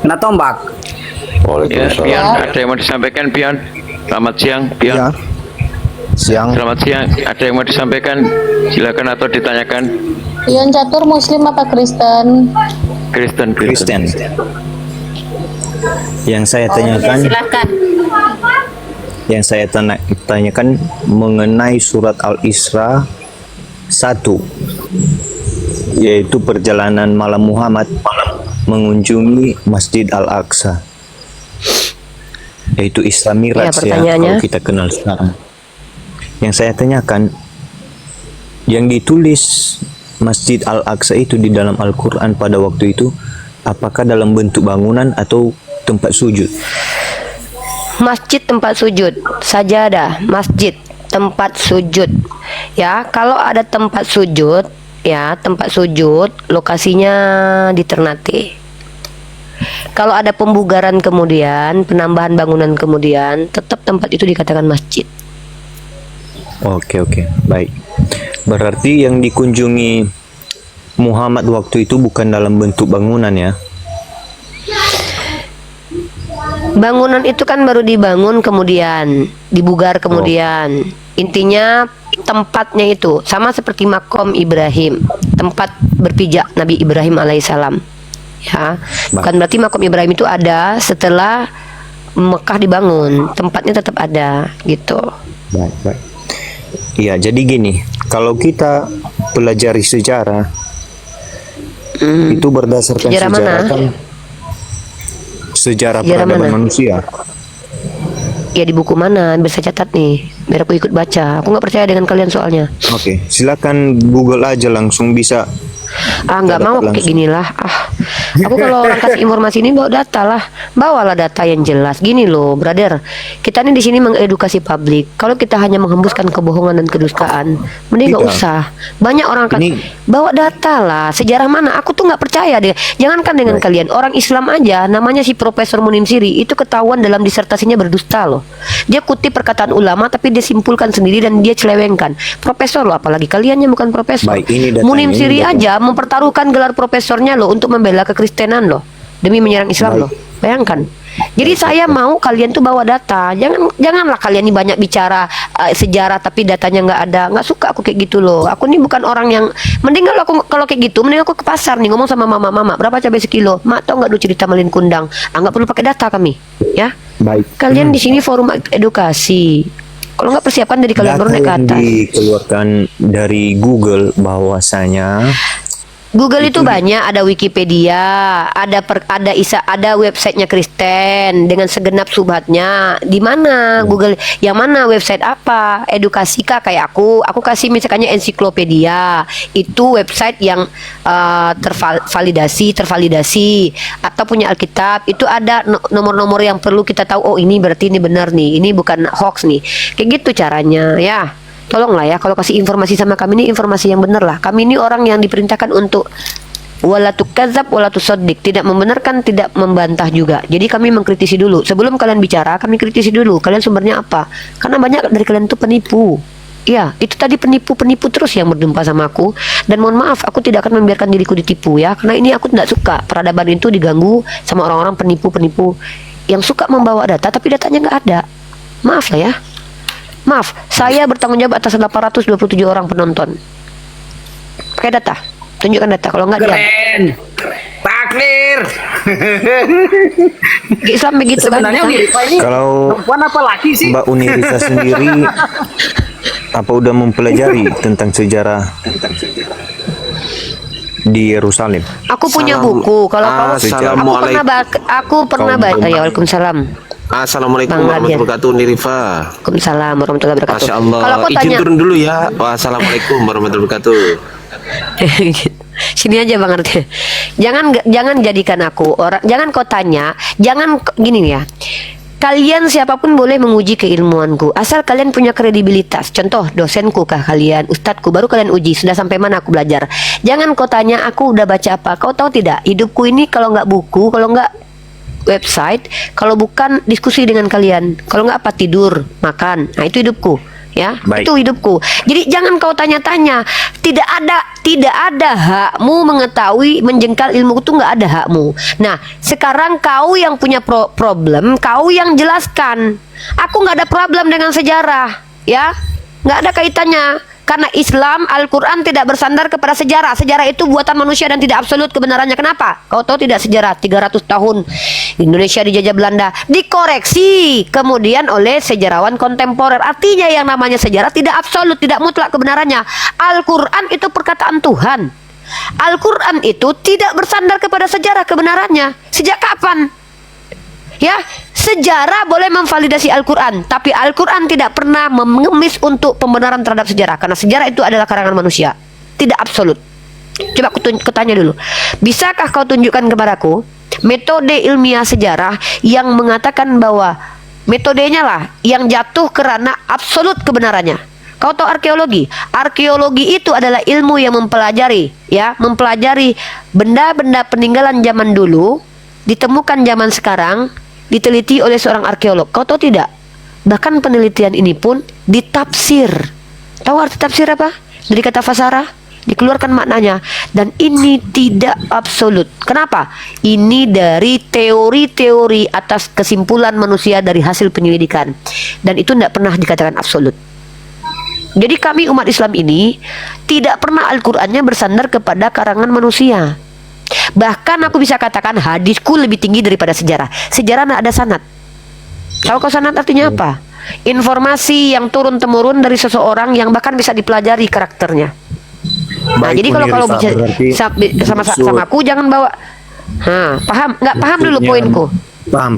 S3: Kena tombak.
S6: Ya,
S5: Waalaikumsalam.
S6: Pion, ada yang mau disampaikan Pion? Selamat siang, Pion.
S9: Ya. Siang.
S6: Selamat siang. Ada yang mau disampaikan? Silakan atau ditanyakan.
S7: Pion catur Muslim apa Kristen?
S6: Kristen.
S9: Yang saya
S8: Ya,
S9: tanyakan,
S8: silakan.
S9: tanyakan mengenai surat Al-Isra 1, yaitu perjalanan malam Muhammad mengunjungi Masjid Al-Aqsa, yaitu Isra Miraj ya,
S1: pertanyaannya.
S9: kalau kita kenal sekarang. Yang saya tanyakan, yang ditulis Masjid Al-Aqsa itu di dalam Al-Quran pada waktu itu, apakah dalam bentuk bangunan atau tempat sujud?
S1: Masjid tempat sujud, sajadah, masjid tempat sujud. Ya, kalau ada tempat sujud, ya tempat sujud lokasinya di Ternate. Kalau ada pembugaran kemudian, penambahan bangunan kemudian, tetap tempat itu dikatakan masjid.
S9: Oke, baik. Berarti yang dikunjungi Muhammad waktu itu bukan dalam bentuk bangunan ya?
S1: Bangunan itu kan baru dibangun kemudian, dibugar kemudian. Intinya tempatnya itu sama seperti makom Ibrahim, tempat berpijak Nabi Ibrahim alaihissalam. Ya, bukan berarti makom Ibrahim itu ada setelah Mekah dibangun, tempatnya tetap ada gitu.
S9: Baik. Iya, jadi gini, kalau kita pelajari sejarah, itu berdasarkan
S1: Sejarah mana?
S9: Sejarah
S1: Sejarah
S9: peradaban
S1: mana?
S9: manusia.
S1: Ya di buku mana? Bisa catat nih, biar aku ikut baca. Aku nggak percaya dengan kalian soalnya.
S9: Oke, silakan Google aja langsung bisa.
S1: Nggak mau aku kayak gini lah. Aku kalau orang kasih informasi ini bawa data lah, bawalah data yang jelas. Gini loh, brother, kita ini di sini mengedukasi publik. Kalau kita hanya menghembuskan kebohongan dan kedustaan, mending nggak
S9: Tidak.
S1: usah. Banyak orang kan
S9: Ini-
S1: bawa data lah. Sejarah mana? Aku tuh nggak percaya deh. Jangankan dengan kalian, orang Islam aja, namanya si Profesor Munim Siri itu ketahuan dalam disertasinya berdusta loh. Dia kutip perkataan ulama, tapi dia simpulkan sendiri dan dia celewengkan. Profesor loh, apalagi kalian yang bukan profesor.
S9: Baik, ini datanya,
S1: Munim
S9: ini
S1: Siri
S9: datanya.
S1: aja mempertaruhkan gelar profesornya loh untuk membela kekristenan loh, demi menyerang Islam loh. Bayangkan. Jadi saya mau kalian tuh bawa data. Janganlah kalian ini banyak bicara sejarah tapi datanya nggak ada. Nggak suka aku kayak gitu loh. Aku ini bukan orang yang mending kalau kayak gitu mending aku ke pasar nih ngomong sama mama berapa cabai sekilo. Mak tau nggak dulu cerita Malin Kundang. Nggak perlu pakai data kami, ya.
S9: Baik.
S1: Kalian di sini forum edukasi. Kalau nggak persiapan dari kalian baru
S9: Data
S1: naik ke
S9: yang
S1: atas.
S9: dikeluarkan dari Google bahwasanya
S1: Google itu banyak, ada Wikipedia, ada websitenya Kristen dengan segenap subhatnya. Di mana Google? Yang mana website apa? Edukasi kah kayak aku kasih misalkannya ensiklopedia. Itu website yang tervalidasi atau punya Alkitab. Itu ada nomor-nomor yang perlu kita tahu. Oh, ini berarti ini benar nih. Ini bukan hoax nih. Kayak gitu caranya, ya. Tolonglah ya kalau kasih informasi sama kami ini informasi yang benar lah. Kami ini orang yang diperintahkan untuk wala tukadzab wala tusaddiq, tidak membenarkan, tidak membantah juga. Jadi kami mengkritisi dulu. Sebelum kalian bicara, kami kritisi dulu. Kalian sumbernya apa? Karena banyak dari kalian itu penipu. Ya, itu tadi penipu terus yang berjumpa sama aku. Dan mohon maaf, aku tidak akan membiarkan diriku ditipu ya. Karena ini aku tidak suka peradaban itu diganggu sama orang-orang penipu yang suka membawa data tapi datanya nggak ada. Maaf lah ya. Maaf, saya bertanggung jawab atas 827 orang penonton. Pakai data, tunjukkan data. Kalau enggak dia.
S3: Takdir.
S1: Islam begitu kan?
S3: Sebenarnya Unirifa ini
S9: kalau
S3: perempuan apa laki sih?
S9: Mbak Unirisa sendiri apa udah mempelajari tentang sejarah di Yerusalem?
S1: Aku punya
S5: Salam.
S1: buku. Kalau kau,
S5: Assalamualaikum.
S1: aku pernah baca ya. Waalaikumsalam.
S5: Assalamualaikum
S1: Bang Radia.
S5: warahmatullahi wabarakatuh Nirifa.
S1: Waalaikumsalam warahmatullahi wabarakatuh.
S5: Masya Allah.
S1: Kalau kau
S5: Izin
S1: tanya,
S5: turun dulu ya. Wassalamualaikum warahmatullahi wabarakatuh.
S1: Sini aja Bang Arti. Jangan jadikan aku orang, jangan kau tanya, gini nih ya. Kalian siapapun boleh menguji keilmuanku asal kalian punya kredibilitas. Contoh, dosenku kah kalian, ustadku, baru kalian uji sudah sampai mana aku belajar. Jangan kau tanya aku udah baca apa. Kau tahu tidak, hidupku ini kalau nggak buku, kalau nggak website, kalau bukan diskusi dengan kalian, kalau nggak apa, tidur, makan. Nah, itu hidupku. Ya,
S9: Baik.
S1: itu hidupku. Jadi jangan kau tanya-tanya. Tidak ada hakmu mengetahui, menjengkal ilmu itu, nggak ada hakmu. Nah, sekarang kau yang punya problem, kau yang jelaskan. Aku nggak ada problem dengan sejarah, ya, nggak ada kaitannya. Karena Islam, Al-Quran tidak bersandar kepada sejarah. Sejarah itu buatan manusia dan tidak absolut kebenarannya. Kenapa? Kau tahu tidak sejarah 300 tahun Indonesia dijajah Belanda dikoreksi kemudian oleh sejarawan kontemporer. Artinya yang namanya sejarah tidak absolut, tidak mutlak kebenarannya. Al-Quran itu perkataan Tuhan. Al-Quran itu tidak bersandar kepada sejarah kebenarannya. Sejak kapan? Ya, sejarah boleh memvalidasi Al-Quran, tapi Al-Quran tidak pernah mengemis untuk pembenaran terhadap sejarah, karena sejarah itu adalah karangan manusia, tidak absolut. Coba aku tanya dulu, bisakah kau tunjukkan kepadaku metode ilmiah sejarah yang mengatakan bahwa metodenya lah yang jatuh karena absolut kebenarannya? Kau tahu arkeologi? Arkeologi itu adalah ilmu yang mempelajari benda-benda peninggalan zaman dulu, ditemukan zaman sekarang, diteliti oleh seorang arkeolog. Kau tahu tidak? Bahkan penelitian ini pun ditafsir. Tahu arti tafsir apa? Dari kata fasarah, dikeluarkan maknanya. Dan ini tidak absolut. Kenapa? Ini dari teori-teori atas kesimpulan manusia dari hasil penyelidikan. Dan itu tidak pernah dikatakan absolut. Jadi kami umat Islam ini tidak pernah Al-Qur'annya bersandar kepada karangan manusia. Bahkan aku bisa katakan hadisku lebih tinggi daripada sejarah. Sejarah tidak ada sanad. Tahu kau sanad artinya apa? Informasi yang turun-temurun dari seseorang yang bahkan bisa dipelajari karakternya. Nah,
S9: Baik,
S1: jadi kalau
S9: pemirsa,
S1: bicara
S9: berarti
S1: sama aku jangan bawa. Paham? Nggak paham dulu
S9: maksudnya-
S1: poinku.
S9: Paham.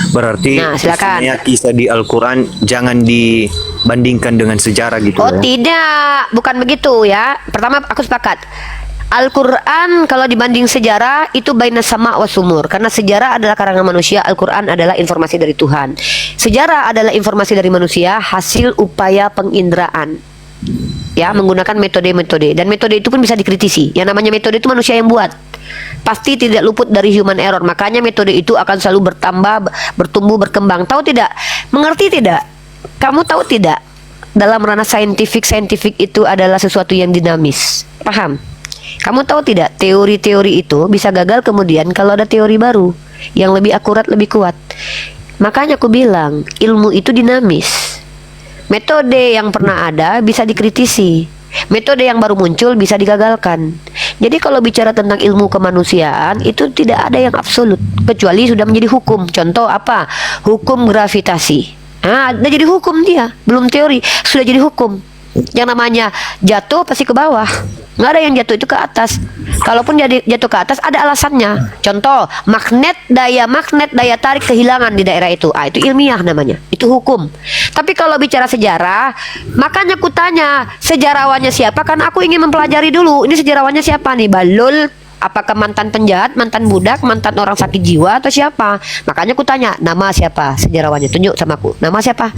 S9: Berarti
S1: Nah, silakan.
S9: maksudnya kisah di Al-Quran jangan dibandingkan dengan sejarah gitu
S1: Oh
S9: ya.
S1: tidak, bukan begitu ya. Pertama aku sepakat. Al-Quran kalau dibanding sejarah itu baina sama wa sumur. Karena sejarah adalah karangan manusia, Al-Quran adalah informasi dari Tuhan. Sejarah adalah informasi dari manusia, hasil upaya penginderaan. Ya, menggunakan metode-metode. Dan metode itu pun bisa dikritisi. Yang namanya metode itu manusia yang buat. Pasti tidak luput dari human error. Makanya metode itu akan selalu bertambah, bertumbuh, berkembang. Tahu tidak? Mengerti tidak? Kamu tahu tidak? Dalam ranah saintifik itu adalah sesuatu yang dinamis. Paham? Kamu tahu tidak, teori-teori itu bisa gagal kemudian kalau ada teori baru yang lebih akurat, lebih kuat. Makanya aku bilang, ilmu itu dinamis. Metode yang pernah ada bisa dikritisi. Metode yang baru muncul bisa digagalkan. Jadi kalau bicara tentang ilmu kemanusiaan, itu tidak ada yang absolut, kecuali sudah menjadi hukum. Contoh apa? Hukum gravitasi. Udah jadi hukum dia, belum teori, sudah jadi hukum. Yang namanya jatuh pasti ke bawah, nggak ada yang jatuh itu ke atas. Kalaupun jadi jatuh ke atas ada alasannya. Contoh, magnet daya tarik kehilangan di daerah itu. Itu ilmiah namanya, itu hukum. Tapi kalau bicara sejarah, makanya aku tanya sejarawannya siapa, kan aku ingin mempelajari dulu. Ini sejarawannya siapa nih? Balul? Apakah mantan penjahat, mantan budak, mantan orang sakit jiwa, atau siapa? Makanya aku tanya, nama siapa sejarawannya? Tunjuk sama aku, nama siapa?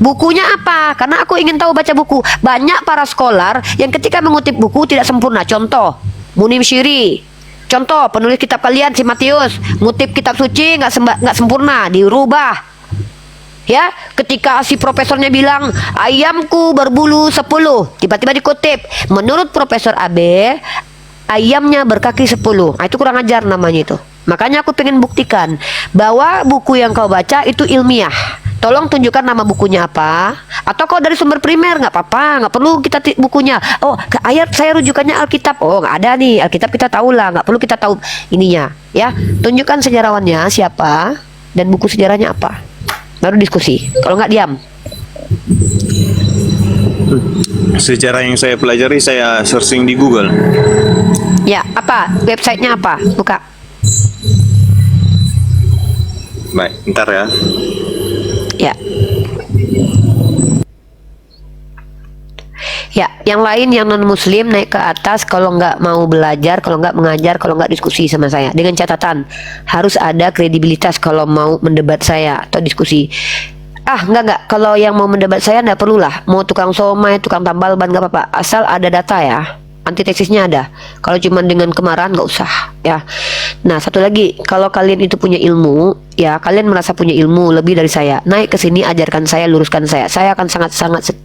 S1: Bukunya apa? Karena aku ingin tahu baca buku. Banyak para scholar yang ketika mengutip buku tidak sempurna. Contoh, Munim Syiri. Contoh, penulis kitab kalian si Matius, ngutip kitab suci nggak sempurna, dirubah. Ya, ketika si profesornya bilang ayamku berbulu 10, tiba-tiba dikutip menurut Profesor Abe ayamnya berkaki 10. Itu kurang ajar namanya itu. Makanya aku pengen buktikan bahwa buku yang kau baca itu ilmiah. Tolong tunjukkan nama bukunya apa. Atau kau dari sumber primer, nggak apa-apa, nggak perlu kita bukunya. Oh, ke ayat saya rujukannya Alkitab. Oh, nggak ada nih Alkitab, kita tahu lah, nggak perlu kita tahu ininya. Ya, tunjukkan sejarawannya siapa dan buku sejarahnya apa. Baru diskusi. Kalau nggak diam.
S9: Sejarah yang saya pelajari saya searching di Google.
S1: Ya, apa? Websitenya apa? Buka.
S9: Baik, ntar ya.
S1: Ya. Ya, yang lain yang non muslim naik ke atas kalau nggak mau belajar, kalau nggak mengajar, kalau nggak diskusi sama saya. Dengan catatan harus ada kredibilitas kalau mau mendebat saya atau diskusi. Enggak. Kalau yang mau mendebat saya nggak perlulah. Mau tukang somai, tukang tambal ban nggak apa-apa. Asal ada data ya. Antitesisnya ada. Kalau cuma dengan kemarahan nggak usah ya. Nah, satu lagi, kalau kalian itu punya ilmu, ya kalian merasa punya ilmu lebih dari saya, naik ke sini, ajarkan saya, luruskan saya. Saya akan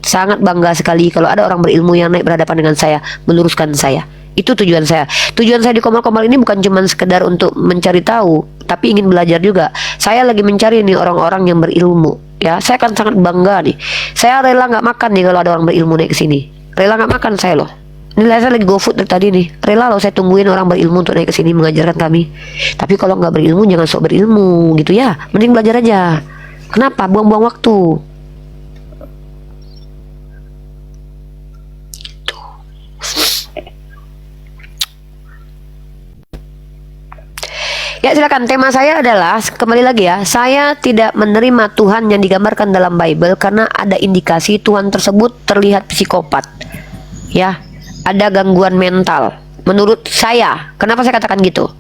S1: sangat bangga sekali kalau ada orang berilmu yang naik berhadapan dengan saya, meluruskan saya. Itu tujuan saya. Tujuan saya di Komal-Komal ini bukan cuma sekedar untuk mencari tahu, tapi ingin belajar juga. Saya lagi mencari nih orang-orang yang berilmu. Ya, saya akan sangat bangga nih. Saya rela nggak makan nih kalau ada orang berilmu naik ke sini. Rela nggak makan saya loh. Ini saya lagi GoFood dari tadi nih. Rela loh saya tungguin orang berilmu untuk naik ke sini mengajarkan kami. Tapi kalau nggak berilmu jangan sok berilmu gitu ya. Mending belajar aja. Kenapa? Buang-buang waktu. Ya silakan, tema saya adalah, kembali lagi ya, saya tidak menerima Tuhan yang digambarkan dalam Bible karena ada indikasi Tuhan tersebut terlihat psikopat. Ya, ada gangguan mental. Menurut saya, kenapa saya katakan gitu?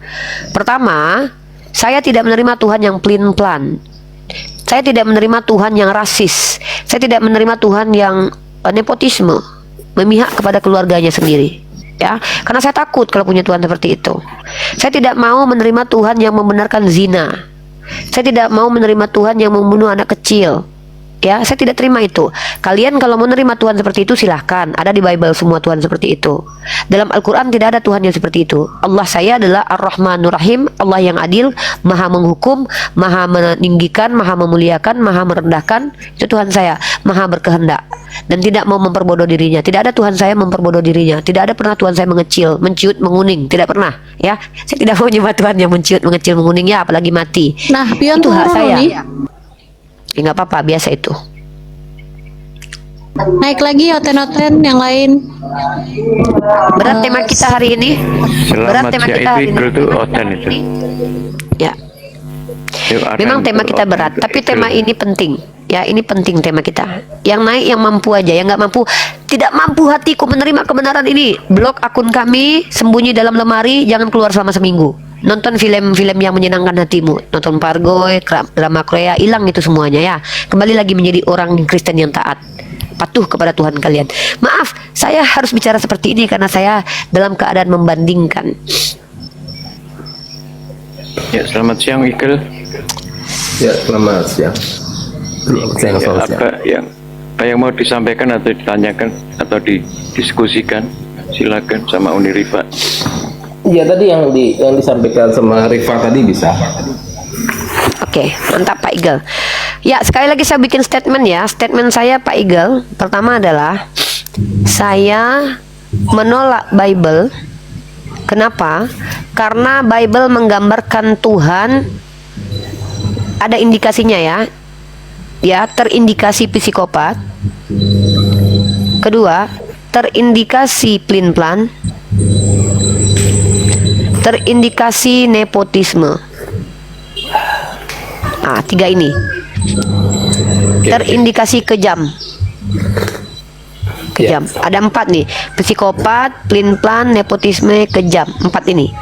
S1: Pertama, saya tidak menerima Tuhan yang pelin-pelan. Saya tidak menerima Tuhan yang rasis. Saya tidak menerima Tuhan yang nepotisme, memihak kepada keluarganya sendiri. Ya, karena saya takut kalau punya Tuhan seperti itu. Saya tidak mau menerima Tuhan yang membenarkan zina. Saya tidak mau menerima Tuhan yang membunuh anak kecil. Ya, saya tidak terima itu. Kalian kalau mau menerima Tuhan seperti itu silahkan. Ada di Bible semua Tuhan seperti itu. Dalam Al-Quran tidak ada Tuhan yang seperti itu. Allah saya adalah Ar-Rahmanur Rahim, Allah yang adil, maha menghukum, maha meninggikan, maha memuliakan, maha merendahkan. Itu Tuhan saya, maha berkehendak dan tidak mau memperbodoh dirinya. Tidak ada Tuhan saya memperbodoh dirinya. Tidak ada pernah Tuhan saya mengecil, menciut, menguning. Tidak pernah. Ya, saya tidak mau nyembah Tuhan yang menciut, mengecil, menguning ya, apalagi mati.
S7: Nah, pion
S1: Itu hak
S7: turun
S1: saya.
S7: nih.
S1: Ya nggak apa-apa, biasa itu.
S7: Naik lagi oten-oten yang lain.
S1: Berat tema kita hari ini. Berat tema kita hari ini. Ya. Memang tema kita berat, tapi tema ini penting. Ya, ini penting tema kita. Yang naik yang mampu aja, yang nggak mampu, tidak mampu hatiku menerima kebenaran ini. Blok akun kami, sembunyi dalam lemari, jangan keluar selama seminggu. Nonton film-film yang menyenangkan hatimu, nonton Pargoy, drama Korea, hilang itu semuanya ya. Kembali lagi menjadi orang Kristen yang taat, patuh kepada Tuhan kalian. Maaf, saya harus bicara seperti ini karena saya dalam keadaan membandingkan.
S10: Ya, selamat siang Ikel.
S2: Ya, selamat siang.
S10: Apa yang mau disampaikan atau ditanyakan atau didiskusikan, silakan sama Uni Rifa.
S2: Iya, tadi yang disampaikan sama Rifa tadi bisa.
S1: Oke, mantap Pak Igel. Ya, sekali lagi saya bikin statement ya. Statement saya Pak Igel, pertama adalah saya menolak Bible. Kenapa? Karena Bible menggambarkan Tuhan, ada indikasinya ya. Ya, terindikasi psikopat. Kedua, terindikasi pelin-pelan. Terindikasi nepotisme. Tiga ini. Terindikasi kejam. Kejam. Ada 4 nih. Psikopat, pelin-pelan, nepotisme, kejam. 4 ini.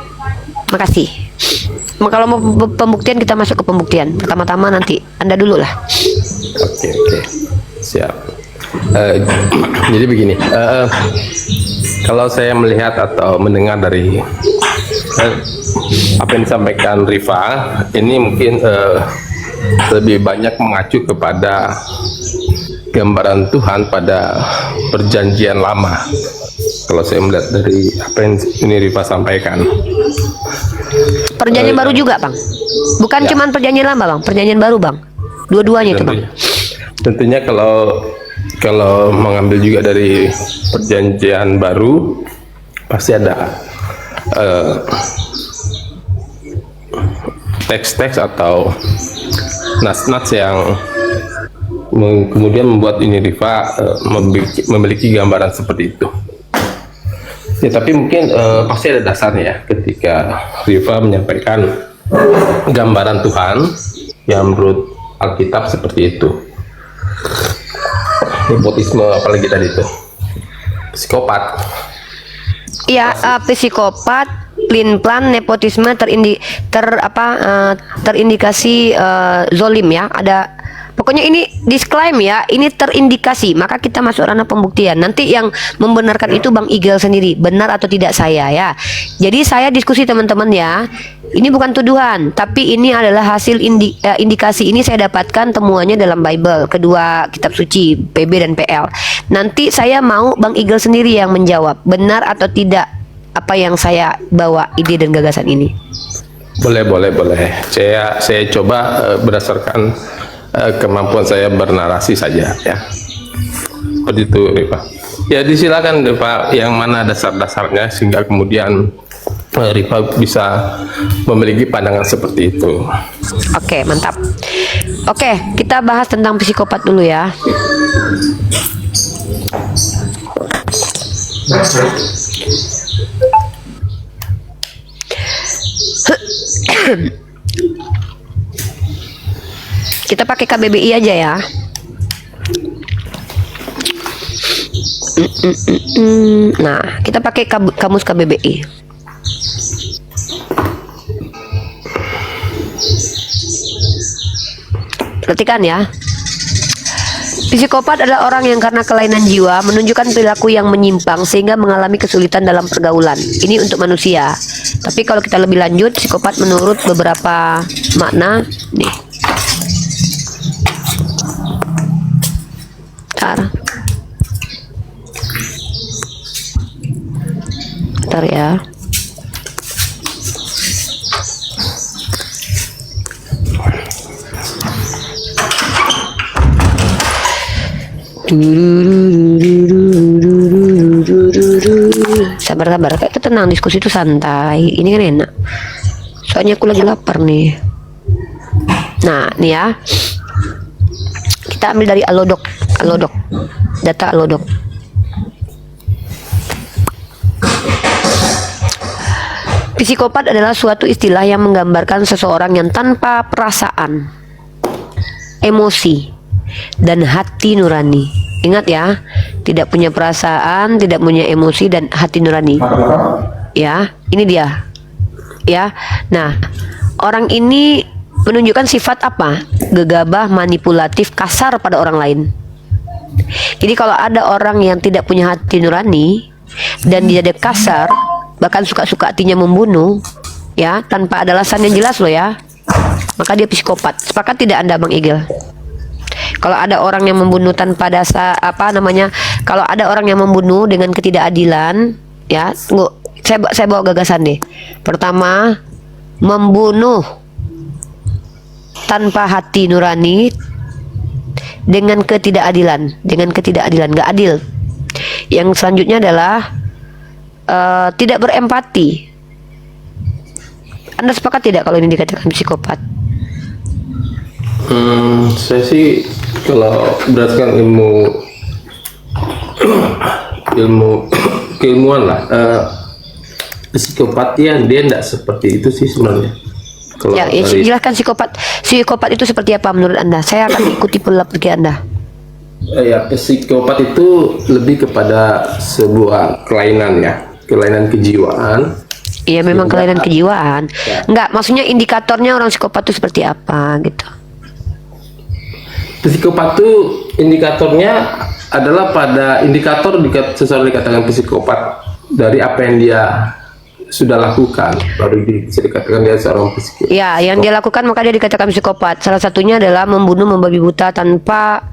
S1: Makasih. Kalau mau pembuktian kita masuk ke pembuktian. Pertama-tama nanti Anda dulu lah.
S2: Oke. Siap. Jadi begini. Kalau saya melihat atau mendengar dari apa yang disampaikan Rifa, ini mungkin lebih banyak mengacu kepada gambaran Tuhan pada perjanjian lama. Kalau saya melihat dari apa yang ini Rifa sampaikan.
S1: Perjanjian baru juga, Bang. Bukan
S2: Ya.
S1: cuman perjanjian lama, Bang. Perjanjian baru, Bang. Dua-duanya itu, Bang.
S2: Tentunya kalau mengambil juga dari perjanjian baru pasti ada teks-teks atau nas-nas yang kemudian membuat ini Rifa memiliki gambaran seperti itu. Ya, tapi mungkin pasti ada dasarnya ya ketika Rifa menyampaikan gambaran Tuhan yang menurut Alkitab seperti itu. Nepotisme apalagi tadi itu. psikopat.
S1: Iya, psikopat, plan, nepotisme, terindikasi zolim ya. Ada pokoknya ini disclaim ya, ini terindikasi, maka kita masuk ranah pembuktian. Nanti yang membenarkan itu Bang Igel sendiri, benar atau tidak saya ya. Jadi saya diskusi teman-teman ya. Ini bukan tuduhan, tapi ini adalah hasil indikasi. Ini saya dapatkan temuannya dalam Bible, kedua kitab suci, PB dan PL. Nanti saya mau Bang Igel sendiri yang menjawab, benar atau tidak apa yang saya bawa, ide dan gagasan ini.
S2: Boleh. Saya coba berdasarkan kemampuan saya bernarasi saja ya. Seperti itu, Rifa. Ya, disilakan Rifa, yang mana dasar-dasarnya sehingga kemudian Rifa bisa memiliki pandangan seperti itu.
S1: Oke, mantap. Oke, kita bahas tentang psikopat dulu ya. Kita pakai KBBI aja ya. Nah, kita pakai kamus KBBI. Perhatikan ya. Psikopat adalah orang yang karena kelainan jiwa menunjukkan perilaku yang menyimpang sehingga mengalami kesulitan dalam pergaulan. Ini untuk manusia. Tapi kalau kita lebih lanjut, psikopat menurut beberapa makna nih. Bentar ya. Sabar, itu tenang, diskusi itu santai. Ini kan enak. Soalnya aku lagi lapar nih. Nah, nih ya. Kita ambil dari Alodok. Data Alodok. Psikopat adalah suatu istilah yang menggambarkan seseorang yang tanpa perasaan, emosi, dan hati nurani. Ingat ya, tidak punya perasaan, tidak punya emosi, dan hati nurani. Ya, ini dia. Ya, nah, orang ini menunjukkan sifat apa? Gegabah, manipulatif, kasar pada orang lain. Jadi kalau ada orang yang tidak punya hati nurani dan dia kasar, bahkan suka-suka hatinya membunuh, ya, tanpa ada alasan yang jelas loh ya, maka dia psikopat. Sepakat tidak Anda, Bang Igel? Kalau ada orang yang membunuh tanpa dasar, kalau ada orang yang membunuh dengan ketidakadilan, ya, tunggu, saya bawa gagasan deh. Pertama, membunuh tanpa hati nurani dengan ketidakadilan, nggak adil. Yang selanjutnya adalah tidak berempati. Anda sepakat tidak kalau ini dikatakan psikopat?
S2: Saya sih kalau berdasarkan keilmuan lah, psikopat ya dia tidak seperti itu sih sebenarnya. Kalau
S1: ya, jelaskan psikopat itu seperti apa menurut Anda? Saya akan ikuti pola pikir Anda.
S2: Ya, psikopat itu lebih kepada sebuah kelainan ya, kelainan kejiwaan.
S1: Iya, memang kelainan kejiwaan. Ya. Enggak, maksudnya indikatornya orang psikopat itu seperti apa gitu.
S2: Psikopat itu indikatornya adalah pada indikator seseorang dikatakan psikopat dari apa yang dia sudah lakukan, baru bisa dikatakan dia seorang psikopat.
S1: Ya, yang dia lakukan maka dia dikatakan psikopat. Salah satunya adalah membunuh, membabi buta tanpa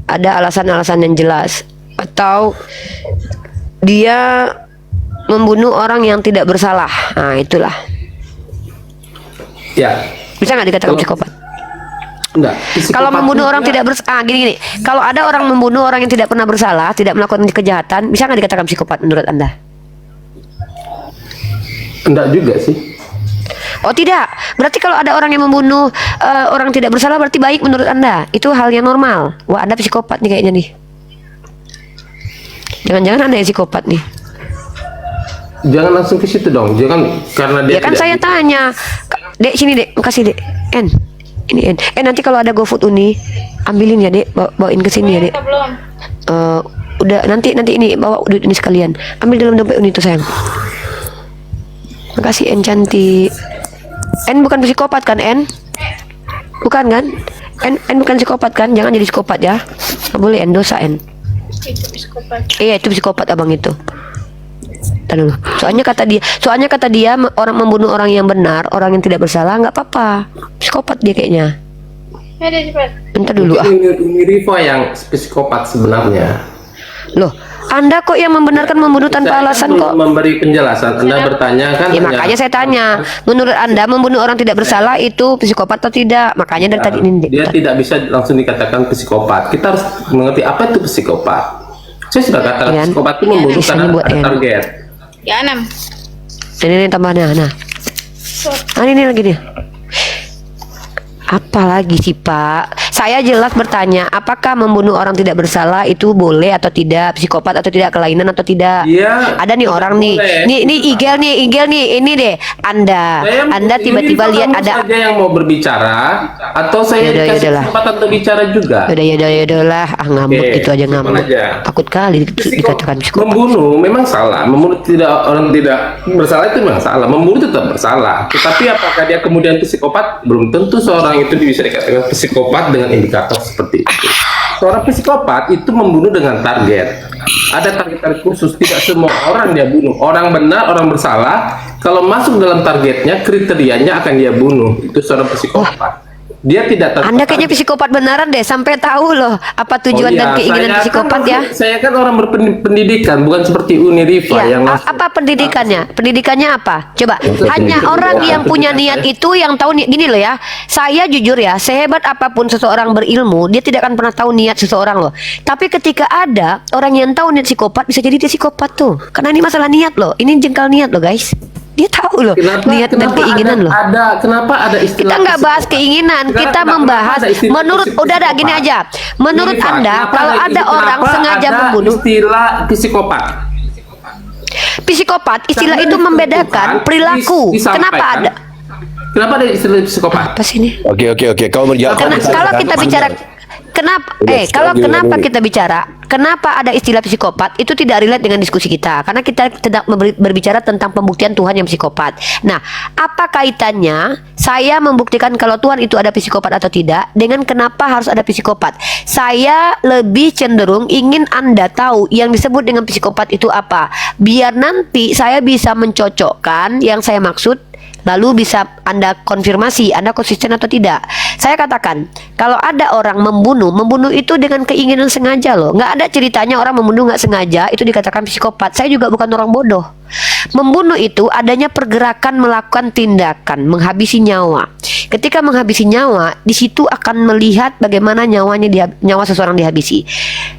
S1: ada alasan-alasan yang jelas, atau dia membunuh orang yang tidak bersalah. Nah, itulah.
S2: Ya.
S1: Bisa nggak dikatakan psikopat?
S2: Enggak.
S1: Kalau membunuh orang tidak bersalah, gini. Kalau ada orang membunuh orang yang tidak pernah bersalah, tidak melakukan kejahatan, bisa nggak dikatakan psikopat menurut Anda?
S2: Enggak juga sih.
S1: Oh tidak, berarti kalau ada orang yang membunuh orang tidak bersalah berarti baik menurut Anda. Itu hal yang normal. Wah, Anda psikopat nih kayaknya nih. Jangan-jangan Anda yang psikopat nih.
S2: Jangan langsung ke situ dong. Jangan karena dia.
S1: Ya kan saya tanya, Dek sini Dek, makasih Dek. Ini nanti kalau ada GoFood Uni, ambilin ya Dek, bawain ke sini ya Dek. Udah nanti ini bawa duit ini sekalian. Ambil dalam dompet Uni itu sayang. Makasih En cantik. En bukan psikopat kan En? Bukan kan? En bukan psikopat kan? Jangan jadi psikopat ya. Nggak boleh En, dosa En. Iya itu psikopat abang itu. Tadi dulu. Soalnya kata dia orang membunuh orang yang benar, orang yang tidak bersalah nggak apa-apa. Psikopat dia kayaknya. Entar dulu ah.
S2: Uni Rifa yang psikopat sebenarnya.
S1: Loh, Anda kok yang membenarkan membunuh tanpa
S2: Saya
S1: alasan
S2: kan
S1: kok?
S2: memberi penjelasan. Anda bertanya kan?
S1: Ya makanya saya tanya, menurut Anda membunuh orang tidak bersalah itu psikopat atau tidak? Makanya dari tadi ini.
S2: Dia tidak bisa langsung dikatakan psikopat. Kita harus mengerti apa itu psikopat. Saya sudah katakan
S1: Yan.
S2: psikopat itu membunuh
S1: Misalnya
S2: karena
S1: buat
S2: ada
S1: Yan.
S2: target.
S7: Ya 6.
S1: Ini tambahnya, nah. Ini lagi nih. Apa lagi sih Pak? Saya jelas bertanya, apakah membunuh orang tidak bersalah itu boleh atau tidak, psikopat atau tidak, kelainan atau tidak?
S2: Iya.
S1: Ada nih orang nih,
S2: boleh.
S1: nih Igel nih, ini deh, Anda tiba-tiba lihat ada.
S2: Saja yang mau berbicara atau saya
S1: Yaudah,
S2: dikasih
S1: yaudahlah.
S2: kesempatan untuk bicara juga.
S1: Yaudahlah, ngambek
S2: Oke,
S1: itu aja ngambek.
S2: simpan aja.
S1: Takut kali dikatakan psikopat.
S2: Membunuh memang salah, membunuh orang tidak bersalah itu memang salah, membunuh tetap bersalah. Tetapi apakah dia kemudian psikopat? Belum tentu seorang itu bisa dikatakan psikopat dengan indikator seperti itu. Seorang psikopat itu membunuh dengan target. Ada target khusus, tidak semua orang dia bunuh. Orang benar, orang bersalah, kalau masuk dalam targetnya, kriterianya akan dia bunuh. Itu seorang psikopat. Dia tidak
S1: Anda kayaknya psikopat beneran deh, sampai tahu loh apa tujuan dan keinginan psikopat ya.
S2: Saya kan orang berpendidikan, bukan seperti Uni Rifa
S1: Ya,
S2: yang
S1: apa pendidikannya? Pendidikannya apa? Coba. Hanya
S2: pendidikan
S1: orang yang
S2: itu
S1: punya
S2: tidak
S1: niat
S2: saya.
S1: itu yang tahu gini loh ya. Saya jujur ya, sehebat apapun seseorang berilmu, dia tidak akan pernah tahu niat seseorang loh. Tapi ketika ada orang yang tahu niat psikopat, bisa jadi dia psikopat tuh. Karena ini masalah niat loh. Ini jengkal niat loh, guys. Dia tahu loh niat dan keinginan loh.
S2: Kenapa ada istilah
S1: Kita nggak bahas keinginan, kita membahas menurut udah gini aja. Menurut Anda kalau ada orang sengaja membunuh,
S2: istilah psikopat.
S1: Psikopat istilah itu membedakan perilaku. Kenapa ada?
S2: Kenapa ada istilah psikopat?
S1: Apa sih ini?
S5: Oke. Kau menjawab.
S1: Kalau kita bicara kenapa kita bicara kenapa ada istilah psikopat itu tidak relate dengan diskusi kita karena kita tidak berbicara tentang pembuktian Tuhan yang psikopat. Nah, apa kaitannya saya membuktikan kalau Tuhan itu ada psikopat atau tidak dengan kenapa harus ada psikopat? Saya lebih cenderung ingin Anda tahu yang disebut dengan psikopat itu apa, biar nanti saya bisa mencocokkan yang saya maksud. Lalu bisa Anda konfirmasi Anda konsisten atau tidak. Saya katakan kalau ada orang membunuh itu dengan keinginan sengaja loh. Nggak ada ceritanya orang membunuh nggak sengaja itu dikatakan psikopat. Saya juga bukan orang bodoh. Membunuh itu adanya pergerakan melakukan tindakan menghabisi nyawa. Ketika menghabisi nyawa, di situ akan melihat bagaimana nyawa seseorang dihabisi.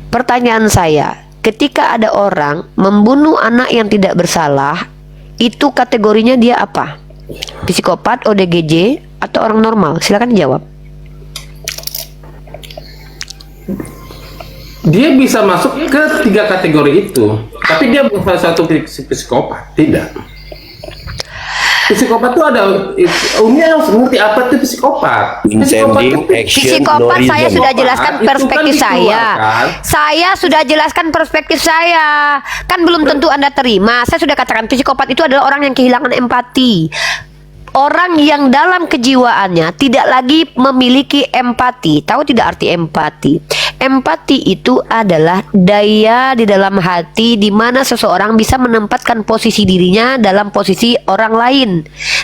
S1: Pertanyaan saya, ketika ada orang membunuh anak yang tidak bersalah, itu kategorinya dia apa? Psikopat, ODGJ, atau orang normal? Silakan jawab.
S2: Dia bisa masuk ke 3 kategori itu, tapi dia bukan salah satu psikopat, tidak. Psikopat itu ada, Uni harus mengerti apa itu psikopat.
S1: Psikopat saya sudah jelaskan perspektif saya. Saya sudah jelaskan perspektif saya. Kan belum tentu Anda terima. Saya sudah katakan psikopat itu adalah orang yang kehilangan empati. Orang yang dalam kejiwaannya tidak lagi memiliki empati. Tahu tidak arti empati? Empati itu adalah daya di dalam hati di mana seseorang bisa menempatkan posisi dirinya dalam posisi orang lain.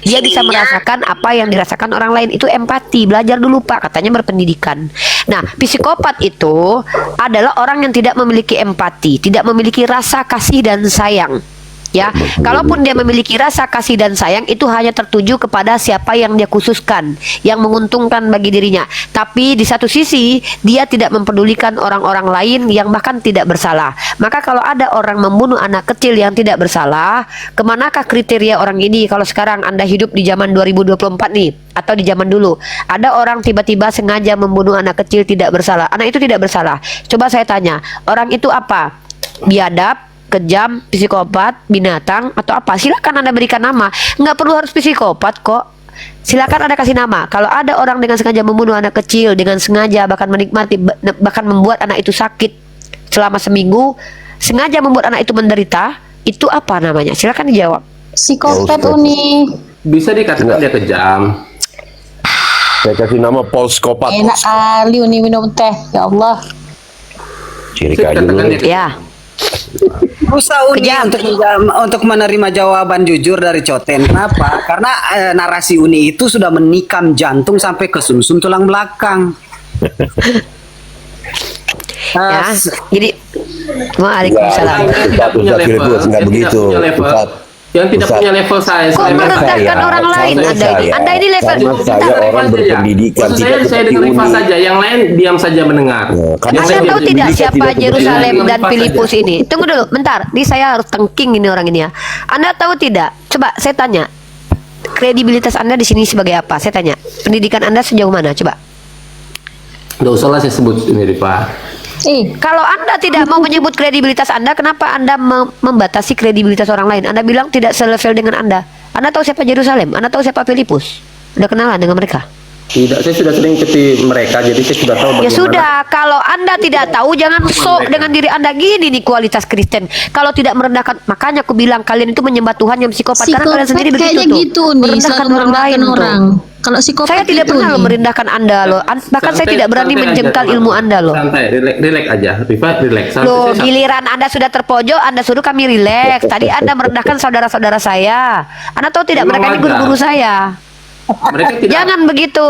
S1: Dia bisa merasakan apa yang dirasakan orang lain. Itu empati. Belajar dulu Pak, katanya berpendidikan. Nah, psikopat itu adalah orang yang tidak memiliki empati, tidak memiliki rasa kasih dan sayang. Ya, kalaupun dia memiliki rasa kasih dan sayang itu hanya tertuju kepada siapa yang dia khususkan, yang menguntungkan bagi dirinya. Tapi di satu sisi dia tidak mempedulikan orang-orang lain yang bahkan tidak bersalah. Maka kalau ada orang membunuh anak kecil yang tidak bersalah, kemanakah kriteria orang ini? Kalau sekarang Anda hidup di zaman 2024 nih, atau di zaman dulu, ada orang tiba-tiba sengaja membunuh anak kecil tidak bersalah. Anak itu tidak bersalah. Coba saya tanya, orang itu apa? Biadab, kejam, psikopat, binatang, atau apa? Silakan Anda berikan nama. Nggak perlu harus psikopat kok. Silakan Anda kasih nama. Kalau ada orang dengan sengaja membunuh anak kecil, dengan sengaja bahkan menikmati, bahkan membuat anak itu sakit, selama seminggu sengaja membuat anak itu menderita, itu apa namanya? Silakan dijawab.
S7: Psikopat Uni.
S2: Bisa dikatakan dia kejam.
S5: Saya kasih nama polskopat.
S7: Enak kali Uni minum teh. Ya Allah.
S5: Ciri
S2: Saya
S5: kayu.
S2: katakan dia
S1: Ya.
S3: Berusaha Uni untuk menerima jawaban jujur dari Coten. Kenapa? Karena narasi Uni itu sudah menikam jantung sampai ke sumsum tulang belakang.
S1: Ya. Jadi Waalaikumsalam.
S2: yang tidak punya
S5: Ustaz
S2: level,
S5: Filipus, nggak
S2: yang
S5: begitu.
S2: tidak punya level,
S5: Ustaz.
S2: yang tidak
S5: Ustaz.
S2: punya level saya.
S1: Kok
S2: saya
S1: merendahkan orang lain Anda ini level.
S5: Karena saya
S1: Bentar.
S5: orang berpendidikan,
S2: Maksud
S5: tidak
S2: saya
S5: seperti
S2: dengan Rifa
S5: Uni.
S2: saja, yang lain diam saja mendengar.
S5: Ya, karena
S1: Anda
S5: saya
S1: tahu tidak
S5: berpendidikan,
S1: siapa
S5: tidak seperti
S1: Yerusalem
S5: Uni.
S1: dan
S2: Lepas
S1: Filipus
S2: saja.
S1: ini? Tunggu dulu, bentar. Ini saya harus tengking ini orang ini ya. Anda tahu tidak? Coba saya tanya. Kredibilitas Anda di sini sebagai apa? Saya tanya. Pendidikan Anda sejauh mana? Coba.
S2: Nggak usah lah saya sebut ini Rifa.
S1: Kalau Anda tidak mau menyebut kredibilitas Anda, kenapa Anda membatasi kredibilitas orang lain? Anda bilang tidak selevel dengan Anda. Anda tahu siapa Yerusalem? Anda tahu siapa Filipus? Udah kenalan dengan mereka?
S2: Tidak, saya sudah sering ikuti mereka, jadi saya sudah tahu
S1: Ya
S2: bagaimana.
S1: sudah, kalau Anda tidak tahu, jangan sok dengan diri Anda gini nih kualitas Kristen. Kalau tidak merendahkan, makanya aku bilang kalian itu menyembah Tuhan yang psikopat. Karena kalian sendiri begitu
S7: kayaknya
S1: tuh.
S7: gitu nih,
S1: Merendahkan
S7: selalu
S1: orang lain
S7: merendahkan orang.
S1: tuh.
S7: Kalau psikopat
S1: Saya tidak
S7: gitu
S1: pernah
S7: nih.
S1: loh merendahkan Anda loh. Bahkan saya tidak berani
S2: Santai
S1: menjengkal
S2: aja,
S1: ilmu
S2: teman.
S1: Anda loh.
S2: Santai, relax aja. Rifa, relax. Santai,
S1: Loh,
S2: saya-
S1: giliran Anda sudah terpojok, Anda suruh kami rileks. Tadi Anda merendahkan saudara-saudara saya. Anda tahu tidak,
S2: Memang
S1: mereka ini
S2: wajar.
S1: guru-guru saya.
S2: Mereka tidak.
S1: Jangan begitu.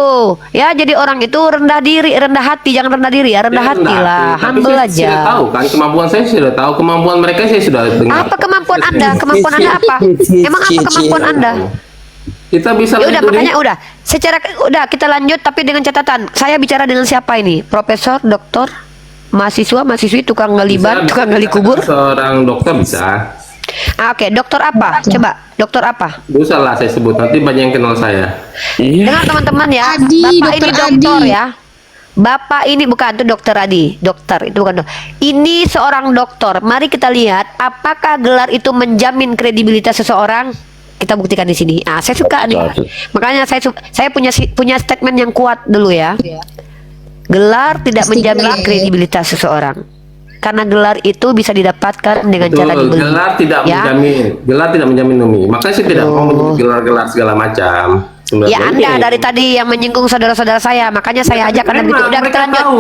S1: Ya, jadi orang itu rendah diri, rendah hati, jangan rendah diri ya, rendah
S2: Saya
S1: hati
S2: rendah
S1: lah,
S2: hati, tapi
S1: humble
S2: saya
S1: aja.
S2: sudah tahu kan kemampuan saya sudah tahu, kemampuan mereka saya sudah dengar.
S1: Apa kemampuan Anda? Kemampuan Anda apa? Emang apa kemampuan Anda?
S2: Kita bisa
S1: Ya udah,
S2: lihat
S1: makanya udah. Secara udah kita lanjut, tapi dengan catatan. Saya bicara dengan siapa ini? Profesor, doktor, mahasiswa, mahasiswi, tukang gali ban, tukang gali kubur.
S2: Seorang dokter bisa.
S1: Oke, dokter apa? Coba, dokter apa?
S2: Bisa lah saya sebut, nanti banyak yang kenal saya.
S1: Dengar teman-teman ya,
S7: Adi,
S1: Bapak ini
S7: Dokter
S1: dokter
S7: Adi.
S1: ya. Bapak ini bukan, itu dokter Adi, dokter itu bukan dokter. Ini seorang dokter. Mari kita lihat apakah gelar itu menjamin kredibilitas seseorang. Kita buktikan di sini. Ah, saya suka nih. Makanya saya punya statement yang kuat dulu ya. Gelar tidak menjamin kredibilitas seseorang. Karena gelar itu bisa didapatkan dengan cara
S2: Betul,
S1: dibeli.
S2: gelar tidak
S1: Ya.
S2: menjamin, gelar tidak menjamin Umi. Makanya saya tidak mau menyebut gelar-gelar segala macam.
S1: Ya
S2: Sebenarnya
S1: Anda
S2: ini-
S1: dari tadi yang menyinggung saudara-saudara saya, makanya saya ajak Anda
S2: memang,
S1: begitu. Udah kita
S2: mereka
S1: lanjut.
S2: tahu.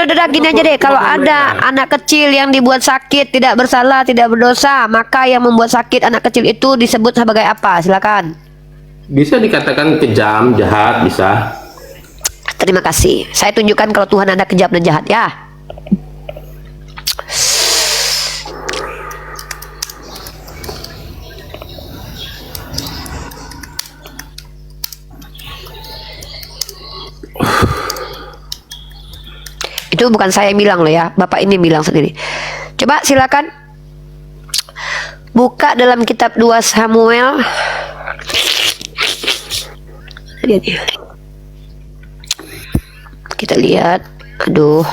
S1: Udah, gini aja deh. Kalau ada anak kecil yang dibuat sakit, tidak bersalah, tidak berdosa, maka yang membuat sakit anak kecil itu disebut sebagai apa? Silakan.
S2: Bisa dikatakan kejam, jahat, bisa.
S1: Terima kasih. Saya tunjukkan kalau Tuhan Anda kejam dan jahat ya. Itu bukan saya yang bilang loh ya, Bapak ini bilang sendiri. Coba silakan buka dalam kitab 2 Samuel. Lihat ya. Kita lihat. Aduh,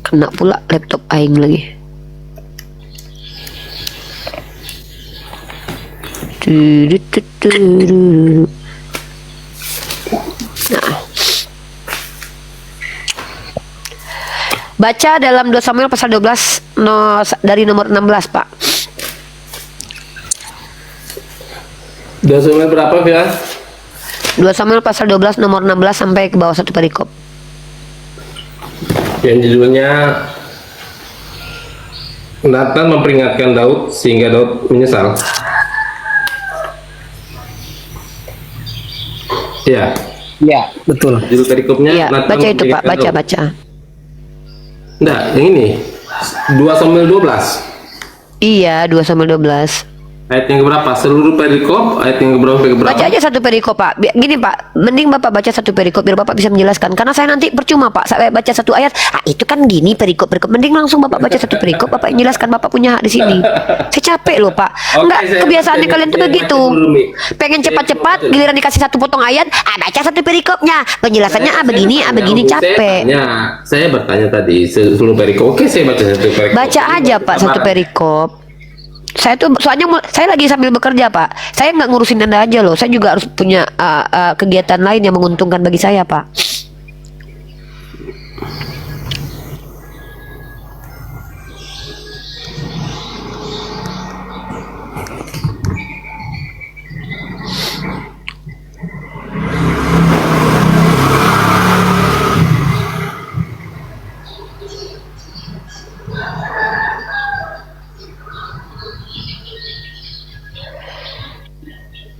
S1: kena pula laptop aing lagi. Nah, baca dalam 2 Samuel pasal 12 dari nomor 16, Pak.
S2: 2 Samuel berapa, Via?
S1: 2 Samuel pasal 12 nomor 16 sampai ke bawah satu perikop.
S2: Yang judulnya Nathan memperingatkan Daud sehingga Daud menyesal. Ya,
S3: Ya, betul.
S2: judul perikopnya
S1: Iya,
S2: Nathan
S1: baca itu, Pak.
S2: memperingatkan Daud.
S1: Baca.
S2: Enggak, yang ini 2 Samuel 12
S1: Iya, 2 Samuel 12.
S2: ayat yang keberapa? Seluruh perikop ayat yang keberapa?
S1: Baca aja satu perikop, Pak. Gini, Pak, mending Bapak baca satu perikop biar Bapak bisa menjelaskan. Karena saya nanti percuma, Pak. Saya baca satu ayat, itu kan gini perikop. Mending langsung Bapak baca satu perikop, Bapak yang jelaskan, Bapak punya hak di sini. Saya capek loh, Pak.
S2: Oke,
S1: Enggak,
S2: saya
S1: kebiasaannya
S2: baca,
S1: kalian tuh
S2: saya
S1: begitu.
S2: baca dulu, Mi.
S1: Pengen
S2: Saya
S1: cepat-cepat,
S2: baca.
S1: giliran dikasih satu potong ayat, baca satu perikopnya. Penjelasannya begini, begini, capek.
S2: Saya bertanya tadi seluruh perikop. Oke, saya baca satu perikop.
S1: Baca aja, Pak, satu perikop. Saya tuh soalnya saya lagi sambil bekerja, Pak. Saya nggak ngurusin Anda aja loh. Saya juga harus punya kegiatan lain yang menguntungkan bagi saya, Pak.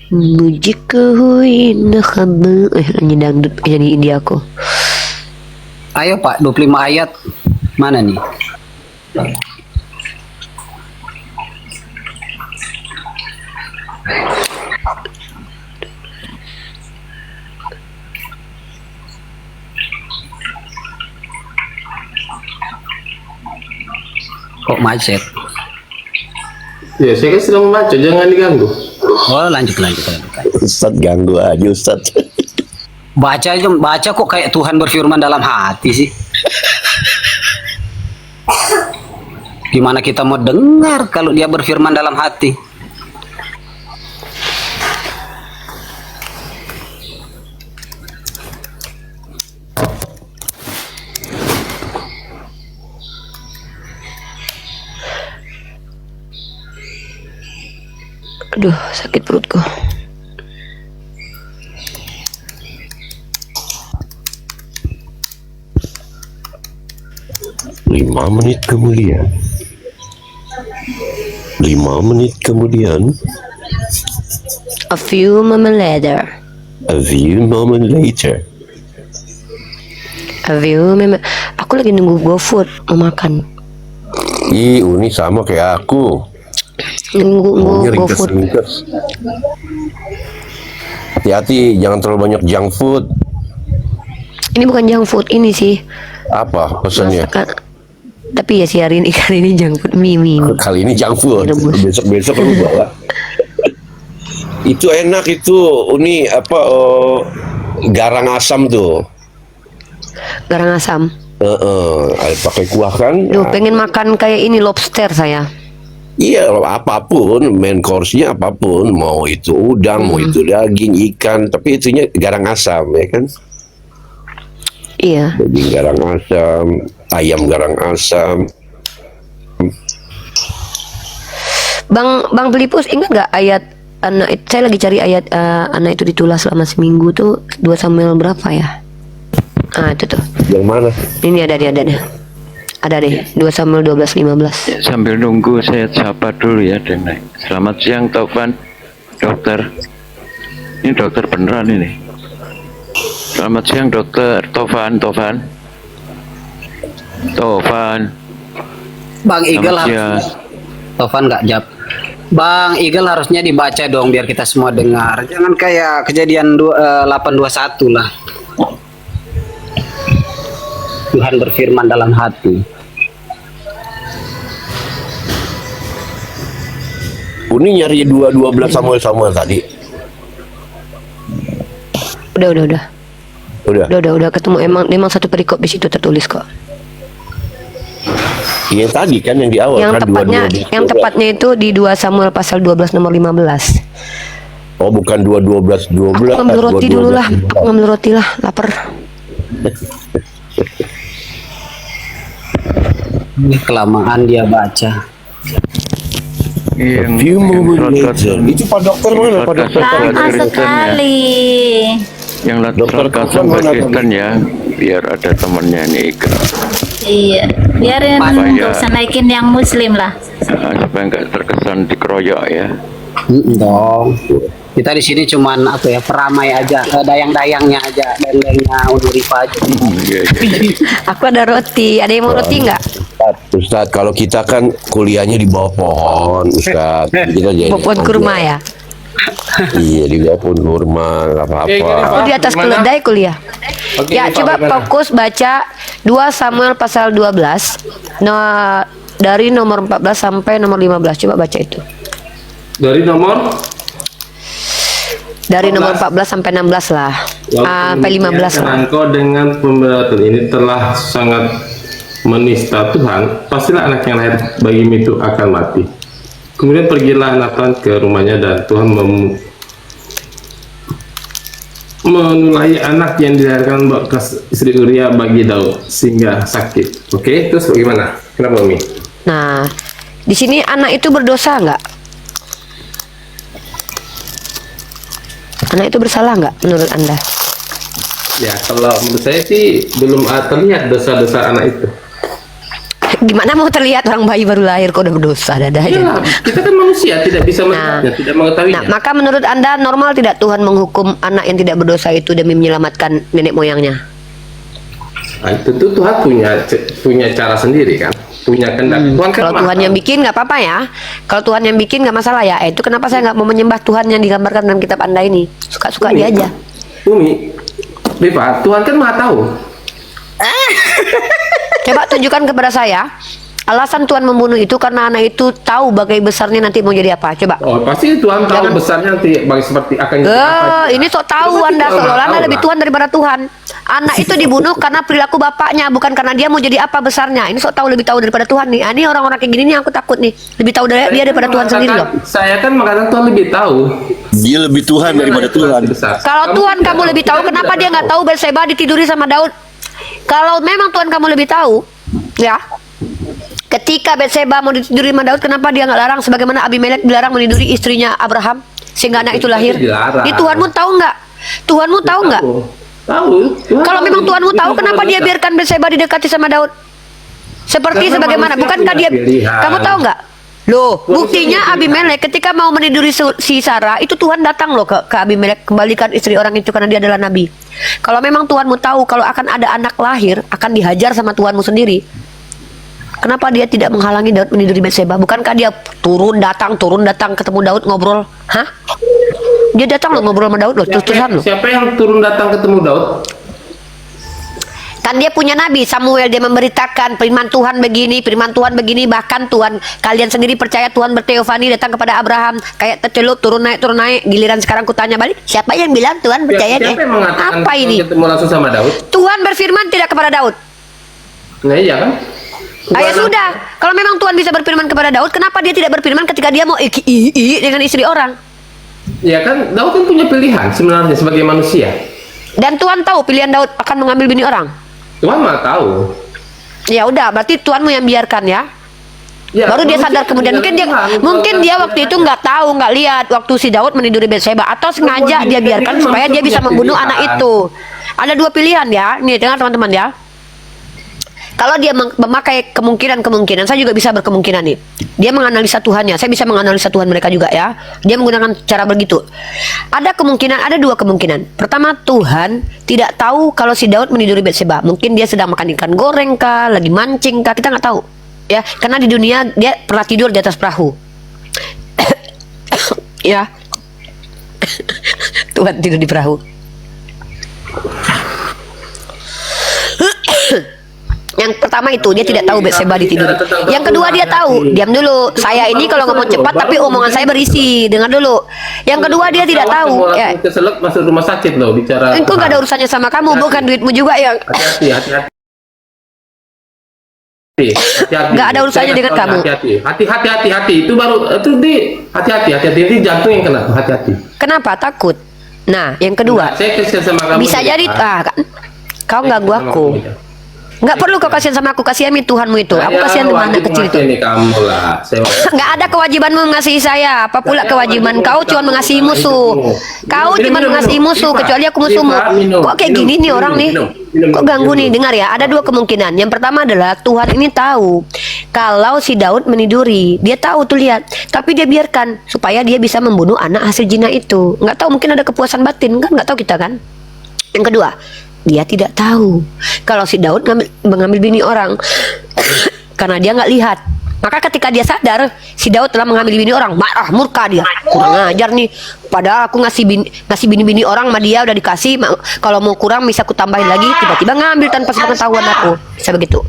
S1: Bujiku indah kabel. Nyanyi dangdut, nyanyi India aku.
S3: Ayo Pak, 25 ayat. Mana nih? Kok macet?
S2: Ya, saya kan sedang membaca, jangan diganggu.
S3: Oh, lanjut.
S5: Ustaz ganggu aja Ustaz.
S3: Baca kok kayak Tuhan berfirman dalam hati sih. Gimana kita mau dengar kalau dia berfirman dalam hati?
S1: Aduh, sakit perutku.
S5: Lima menit kemudian. 5 menit kemudian.
S1: A few moments later.
S5: A few moment later.
S1: A few moments. Aku lagi nunggu GoFood mau makan.
S5: Ih, Uni sama kayak aku.
S1: Nunggu
S5: Ringkes,
S1: GoFood.
S5: ringkes. Hati-hati, jangan terlalu banyak junk food.
S1: Ini bukan junk food, ini sih.
S5: Apa pesannya?
S1: Tapi ya sih hari ini junk food mie.
S5: Kali ini junk food.
S1: Rebus.
S5: Besok kamu bawa. Itu enak itu, Uni garang asam tuh.
S1: Garang asam.
S5: Pakai kuah kan?
S1: Duh, pengen makan kayak ini lobster saya.
S5: Iya, apapun main course-nya apapun, mau itu udang, mau itu daging, ikan, tapi itunya garang asam ya kan?
S1: Iya.
S5: Daging garang asam, ayam garang asam.
S1: Bang Pelipus ingat nggak ayat anak? Saya lagi cari ayat anak itu ditulas selama seminggu tuh 2 Samuel berapa ya? Ah itu tuh.
S5: Yang mana?
S1: Ini ada deh. Ada deh 2 Samuel 12:15.
S10: Sambil nunggu saya sapa dulu ya Denai. Selamat siang Taufan, dokter. Ini dokter beneran ini. Selamat siang dokter Taufan.
S3: Bang Igel
S10: Selamat siang.
S3: harus Tovan nggak jawab. Bang Igel harusnya dibaca dong biar kita semua dengar. Jangan kayak kejadian 821 lah. Tuhan berfirman dalam hati.
S5: Uni nyari 12 Samuel tadi.
S1: Udah ketemu, emang satu perikop di situ tertulis kok.
S5: Yang tadi kan yang di awal
S1: Yang
S5: kan
S1: tepatnya itu di 2 Samuel pasal 12 nomor 15.
S5: Oh, bukan 12.
S1: Aku ngambil roti dulu lah. Aku ngambil roti lah, lapar.
S3: Ini kelamaan dia baca.
S10: Yang
S5: Few moment
S10: surat
S5: later. Itu Pak Dokter mana? Pak Dokter
S8: Lama sekali.
S10: Yang
S5: Dokter
S10: surat
S5: Taufan
S10: bahasa
S5: mana,
S10: Kristen ya, biar ada temannya nih Ika.
S8: Iya, biarin nggak usah naikin yang muslim lah.
S10: Supaya nggak terkesan dikeroyok ya.
S3: Dong. Kita di sini cuman apa ya, peramai aja, dayang-dayangnya aja, dayang-dayangnya Unurifa aja.
S10: Iya.
S1: Aku ada roti. Ada yang mau roti nggak?
S5: Ustadz, kalau kita kan kuliahnya di bawah pohon, Ustadz. Kita jadi
S1: Pohon kurma ya?
S5: Iya, di bawah pohon kurma, nggak apa-apa.
S1: Aku di atas keledai kuliah. Ya, coba fokus baca 2 Samuel pasal 12. Nah, dari nomor 14 sampai nomor 15. Coba baca itu.
S2: Dari nomor
S1: 14 sampai 16 lah. Sampai 15 lah.
S2: Engkau dengan pemberatan ini telah sangat menista Tuhan, pastilah anak yang lahir bagimu itu akan mati. Kemudian pergilah Nathan ke rumahnya dan Tuhan menulahi anak yang dilahirkan bekas istri Uria bagi Daud sehingga sakit. Oke, terus bagaimana? Kenapa Umi?
S1: Nah, di sini anak itu berdosa nggak? Anak itu bersalah nggak menurut Anda?
S2: Ya, kalau menurut saya sih belum terlihat dosa-dosa anak itu.
S1: Gimana mau terlihat orang bayi baru lahir kok udah berdosa dadah aja.
S2: Iyalah, kita kan manusia, tidak bisa melihatnya, tidak mengetahuinya.
S1: Nah, maka menurut Anda normal tidak Tuhan menghukum anak yang tidak berdosa itu demi menyelamatkan nenek moyangnya?
S2: Nah, itu tuh Tuhan punya cara sendiri kan, punya kehendak. Tuhan kan
S1: Kalau Tuhan yang bikin nggak apa-apa ya. Kalau Tuhan yang bikin nggak masalah ya. Itu kenapa saya nggak mau menyembah Tuhan yang digambarkan dalam kitab Anda ini? Suka-suka dia aja.
S2: Umi, Rifa, Tuhan kan maha tahu.
S1: Coba tunjukkan kepada saya alasan Tuhan membunuh itu karena anak itu tahu bagai besarnya nanti mau jadi apa. Coba.
S2: Oh, pasti Tuhan tahu besarnya nanti bagi seperti akan jadi apa.
S1: Ini sok tahu Anda seolah-olah Anda lebih Tuhan daripada Tuhan. Anak itu dibunuh karena perilaku bapaknya, bukan karena dia mau jadi apa besarnya. Ini sok tahu lebih tahu daripada Tuhan nih. Ini orang-orang kayak gini nih aku takut nih. Lebih tahu dari dia daripada Tuhan sendiri loh.
S2: Saya kan mengatakan Tuhan lebih tahu.
S5: Dia lebih Tuhan daripada Tuhan.
S1: Kalau Tuhan kamu lebih tahu, kenapa dia nggak tahu Batseba ditiduri sama Daud? Kalau memang Tuhan kamu lebih tahu, ya. Ketika Batseba mau ditiduri sama Daud, kenapa dia nggak larang? Sebagaimana Abimelek dilarang meniduri istrinya Abraham sehingga anak itu lahir. Ini Tuhanmu tahu nggak? Tuhanmu tahu nggak?
S2: Tahu.
S1: Kalau memang Tuhanmu tahu, kenapa dia biarkan Batseba didekati sama Daud? Seperti
S2: Karena
S1: sebagaimana,
S2: manusia
S1: bukankah
S2: punya
S1: dia?
S2: pilihan.
S1: Kamu tahu nggak? Loh, buktinya Abimelek ketika mau meniduri si Sarah, itu Tuhan datang loh ke Abimelek, kembalikan istri orang itu karena dia adalah nabi. Kalau memang Tuhanmu tahu kalau akan ada anak lahir, akan dihajar sama Tuhanmu sendiri, kenapa dia tidak menghalangi Daud meniduri Batseba? Bukankah dia turun datang ketemu Daud ngobrol? Hah? Dia datang loh ngobrol sama Daud loh, terus-terusan loh.
S2: Siapa yang turun datang ketemu Daud?
S1: Kan dia punya nabi Samuel, dia memberitakan firman Tuhan begini, bahkan Tuhan kalian sendiri percaya Tuhan berteofani datang kepada Abraham kayak tercelup turun naik, giliran sekarang kutanya balik, siapa yang bilang Tuhan percaya deh?
S2: Siapa yang mengatakan
S1: Apa ini?
S2: ketemu langsung sama Daud?
S1: Tuhan berfirman tidak kepada Daud.
S2: Nah iya kan?
S1: Ya sudah, kalau memang Tuhan bisa berfirman kepada Daud, kenapa dia tidak berfirman ketika dia mau dengan istri orang?
S2: Ya kan, Daud kan punya pilihan sebenarnya sebagai manusia.
S1: Dan Tuhan tahu pilihan Daud akan mengambil bini orang.
S2: Tuhan mah tahu.
S1: Ya udah, berarti Tuhanmu yang biarkan ya.
S2: Ya,
S1: Baru dia sadar
S2: manusia
S1: kemudian mungkin dia waktu itu nggak tahu, nggak lihat waktu si Daud meniduri Batseba, atau sengaja dia biarkan supaya dia bisa membunuh anak itu. Ada dua pilihan ya, nih dengar teman-teman ya. Kalau dia memakai kemungkinan, saya juga bisa berkemungkinan nih. Dia menganalisa Tuhannya, saya bisa menganalisa Tuhan mereka juga ya. Dia menggunakan cara begitu. Ada dua kemungkinan. Pertama, Tuhan tidak tahu kalau si Daud meniduri Batseba. Mungkin dia sedang makan ikan goreng kah, lagi mancing kah, kita nggak tahu. Ya, karena di dunia dia pernah tidur di atas perahu. Ya. Tuhan tidur di perahu. Yang pertama itu dia tidak tahu Batseba ditiduri. Yang kedua dia tahu. Diam dulu. Saya ini kalau ngomong cepat tapi omongan saya berisi. Dengar dulu. Yang kedua dia tidak tahu. Ya.
S2: Keselak masuk rumah sakit loh bicara.
S1: Itu nggak ada urusannya sama kamu, bukan duitmu juga yang.
S2: Hati-hati.
S1: Nggak ada urusannya dengan kamu.
S2: Hati-hati. Itu baru itu hati-hati. Ini jantung yang kena. Hati-hati.
S1: Kenapa takut? Nah, yang kedua.
S2: Saya kasihan sama kamu.
S1: Bisa jadi kan. Kau ganggu aku. Nggak perlu kau kasihan sama aku, kasihani Tuhanmu itu. Aku kasihan sama anak kecil itu.
S2: Kamu lah.
S1: Nggak ada kewajibanmu mengasihi saya. Apa pula kewajiban kau cuma mengasihi musuh? Kau cuma mengasihi musuh, kecuali aku musuhmu. Kok kayak gini nih orang nih? Kok ganggu nih? Dengar ya, ada dua kemungkinan. Yang pertama adalah Tuhan ini tahu kalau si Daud meniduri, dia tahu tuh lihat, tapi dia biarkan supaya dia bisa membunuh anak hasil zina itu. Nggak tahu, mungkin ada kepuasan batin kan? Nggak tahu kita kan? Yang kedua, dia tidak tahu kalau si Daud mengambil bini orang karena dia nggak lihat. Maka ketika dia sadar si Daud telah mengambil bini orang, marah, murka dia. Kurang ajar nih. Padahal aku ngasih bini-bini orang sama dia udah dikasih. Kalau mau kurang bisa aku tambahin lagi. Tiba-tiba ngambil tanpa sepengetahuan aku. Bisa begitu.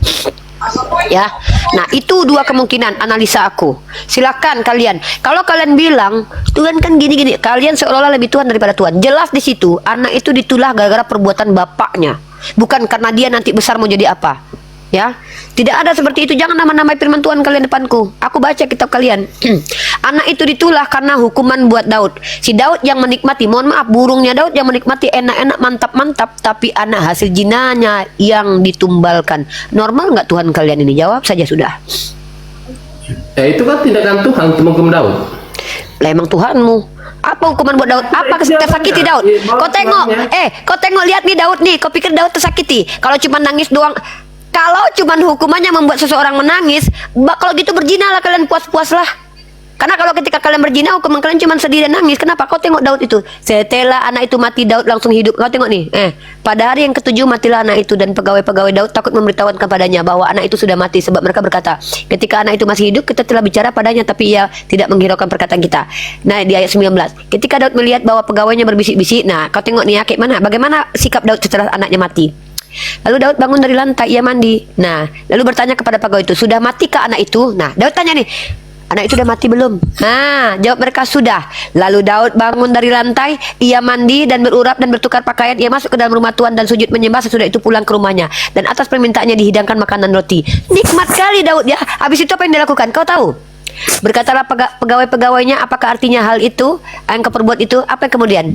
S1: Ya, nah itu dua kemungkinan analisa aku. Silakan kalian. Kalau kalian bilang Tuhan kan gini-gini, kalian seolah-olah lebih Tuhan daripada Tuhan. Jelas di situ anak itu ditulah gara-gara perbuatan bapaknya, bukan karena dia nanti besar mau jadi apa. Ya, tidak ada seperti itu. Jangan nama-namai firman Tuhan kalian depanku. Aku baca kitab kalian. Anak itu ditulah karena hukuman buat Daud. Si Daud yang menikmati, mohon maaf, burungnya Daud yang menikmati enak-enak, mantap-mantap, tapi anak hasil jinanya yang ditumbalkan. Normal nggak Tuhan kalian ini? Jawab saja sudah.
S2: Ya itu kan tindakan Tuhan untuk menghukum Daud.
S1: Lah emang Tuhanmu. Apa hukuman buat Daud? Apa tersakiti Daud? Kau tengok, kau tengok lihat nih Daud nih. Kau pikir Daud tersakiti? Kalau cuma nangis doang. Kalau cuman hukumannya membuat seseorang menangis, kalau gitu berzinalah kalian, puas-puaslah. Karena kalau ketika kalian berzina, hukuman kalian cuma sedih dan nangis. Kenapa? Kau tengok Daud itu. Setelah anak itu mati, Daud langsung hidup. Kau tengok nih. Pada hari yang ke-7 matilah anak itu, dan pegawai-pegawai Daud takut memberitahukan kepadanya bahwa anak itu sudah mati, sebab mereka berkata, ketika anak itu masih hidup, kita telah bicara padanya, tapi ia tidak menghiraukan perkataan kita. Nah, di ayat 19. Ketika Daud melihat bahwa pegawainya berbisik-bisik, nah, kau tengok nih ya, kayak mana? Bagaimana sikap Daud setelah anaknya mati? Lalu Daud bangun dari lantai, ia mandi. Nah, lalu bertanya kepada pegawai itu, sudah matikah anak itu? Nah, Daud tanya nih, anak itu udah mati belum? Nah, jawab mereka sudah. Lalu Daud bangun dari lantai, ia mandi dan berurap dan bertukar pakaian. Ia masuk ke dalam rumah Tuhan dan sujud menyembah. Sesudah itu pulang ke rumahnya. Dan atas permintaannya dihidangkan makanan roti. Nikmat kali Daud ya. Habis itu apa yang dilakukan? Kau tahu? Berkatalah pegawai-pegawainya, apakah artinya hal itu? Yang kau perbuat itu? Apa yang kemudian?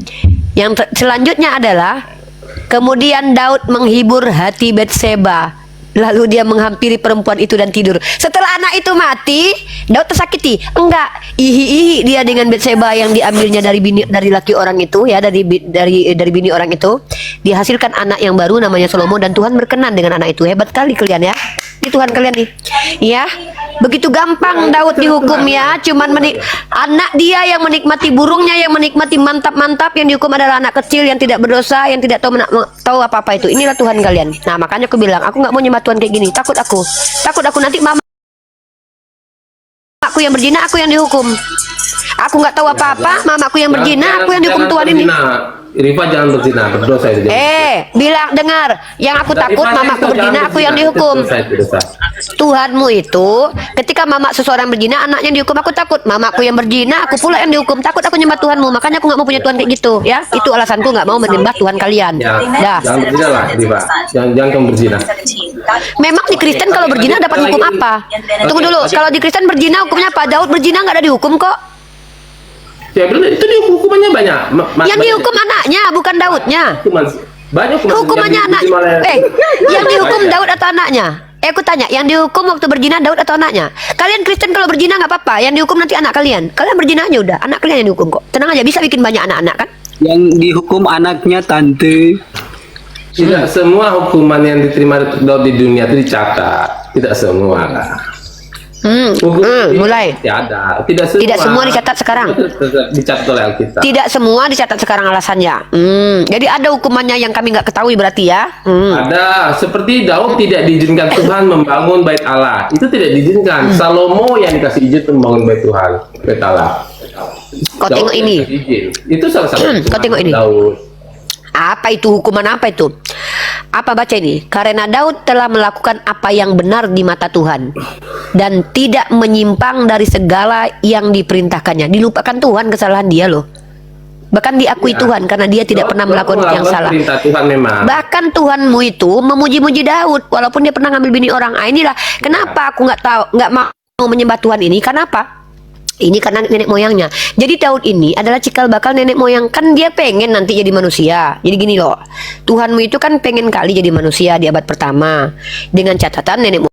S1: Yang selanjutnya adalah, kemudian Daud menghibur hati Batseba. Lalu dia menghampiri perempuan itu dan tidur. Setelah anak itu mati, Daud tersakiti. Enggak, ihi-ihi dia dengan Batseba yang diambilnya dari laki orang itu ya, dari bini orang itu. Dihasilkan anak yang baru namanya Salomo, dan Tuhan berkenan dengan anak itu. Hebat kali kalian ya. Ini Tuhan kalian nih. Ya, begitu gampang Daud dihukum ya. Cuman anak dia yang menikmati, burungnya yang menikmati mantap-mantap, yang dihukum adalah anak kecil yang tidak berdosa, yang tidak tahu apa-apa itu. Inilah Tuhan kalian. Nah, makanya aku bilang, aku nggak mau nyembah Tuhan kayak gini. Takut aku nanti mama aku yang berzina, aku yang dihukum. Aku nggak tahu apa-apa, mamaku yang berzina, aku yang dihukum Tuhan ini.
S2: Rifa jangan berzina, berdosa itu.
S1: Bilang dengar, yang aku takut mamaku berzina, aku yang dihukum. Tuhanmu itu, ketika mama seseorang berzina, anaknya dihukum, aku takut. Mamaku yang berzina, aku pula yang dihukum. Takut aku nyembah Tuhanmu, makanya aku nggak mau punya Tuhan kayak gitu. Ya, itu alasanku nggak mau menyembah Tuhan kalian. Dah.
S2: Jangan berzina lah, Rifa. Jangan kamu berzina.
S1: Memang di Kristen kalau berzina dapat hukum apa? Tunggu dulu, kalau di Kristen berzina hukumnya apa? Daud berzina nggak ada dihukum kok.
S2: Ya benar, itu hukumannya banyak.
S1: Yang dihukum anaknya, bukan Daudnya.
S2: Banyak
S1: hukumannya anak. Yang dihukum Daud atau anaknya? Aku tanya, yang dihukum waktu berzina Daud atau anaknya? Kalian Kristen kalau berzina nggak apa-apa, yang dihukum nanti anak kalian. Kalian berzina aja udah, anak kalian yang dihukum kok. Tenang aja, bisa bikin banyak anak-anak kan?
S3: Yang dihukum anaknya tante.
S2: Tidak semua hukuman yang diterima Daud di dunia itu dicatat. Tidak semua lah.
S1: Mulai.
S2: Tidak
S1: semua dicatat sekarang.
S2: Dicatat oleh Alkitab.
S1: Tidak semua dicatat sekarang alasannya. Jadi ada hukumannya yang kami nggak ketahui berarti ya.
S2: Ada, seperti Daud tidak diizinkan Tuhan membangun bait Allah. Itu tidak diizinkan. Salomo yang dikasih izin membangun bait Tuhan, bait Allah.
S1: Kau tengok ini.
S2: Itu salah satu.
S1: Kau tengok ini.
S2: Daud.
S1: Apa itu hukuman apa itu? Apa baca ini? Karena Daud telah melakukan apa yang benar di mata Tuhan dan tidak menyimpang dari segala yang diperintahkannya. Dilupakan Tuhan kesalahan dia loh. Bahkan diakui Tuhan karena dia tidak pernah melakukan yang salah.
S2: Tuhan memang.
S1: Bahkan Tuhanmu itu memuji-muji Daud walaupun dia pernah ngambil bini orang. Inilah kenapa aku nggak mau menyembah Tuhan ini. Kenapa? Ini karena nenek moyangnya. Jadi Daud ini adalah cikal bakal nenek moyang. Kan dia pengen nanti jadi manusia. Jadi gini loh, Tuhanmu itu kan pengen kali jadi manusia di abad pertama. Dengan catatan nenek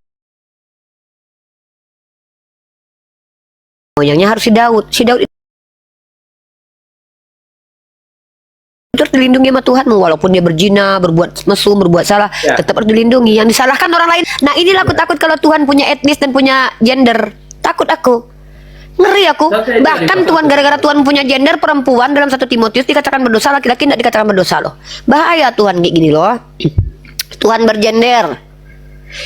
S1: moyangnya harus si Daud. Si Daud itu harus dilindungi sama Tuhanmu. Walaupun dia berzina, berbuat mesum, berbuat salah, tetap harus dilindungi. Yang disalahkan orang lain. Nah inilah aku takut kalau Tuhan punya etnis dan punya gender. Takut aku. Ngeri aku. Bahkan Tuhan, gara-gara Tuhan punya gender perempuan dalam 1 Timotius dikatakan berdosa, laki-laki tidak dikatakan berdosa loh. Bahaya Tuhan kayak gini loh. Tuhan bergender.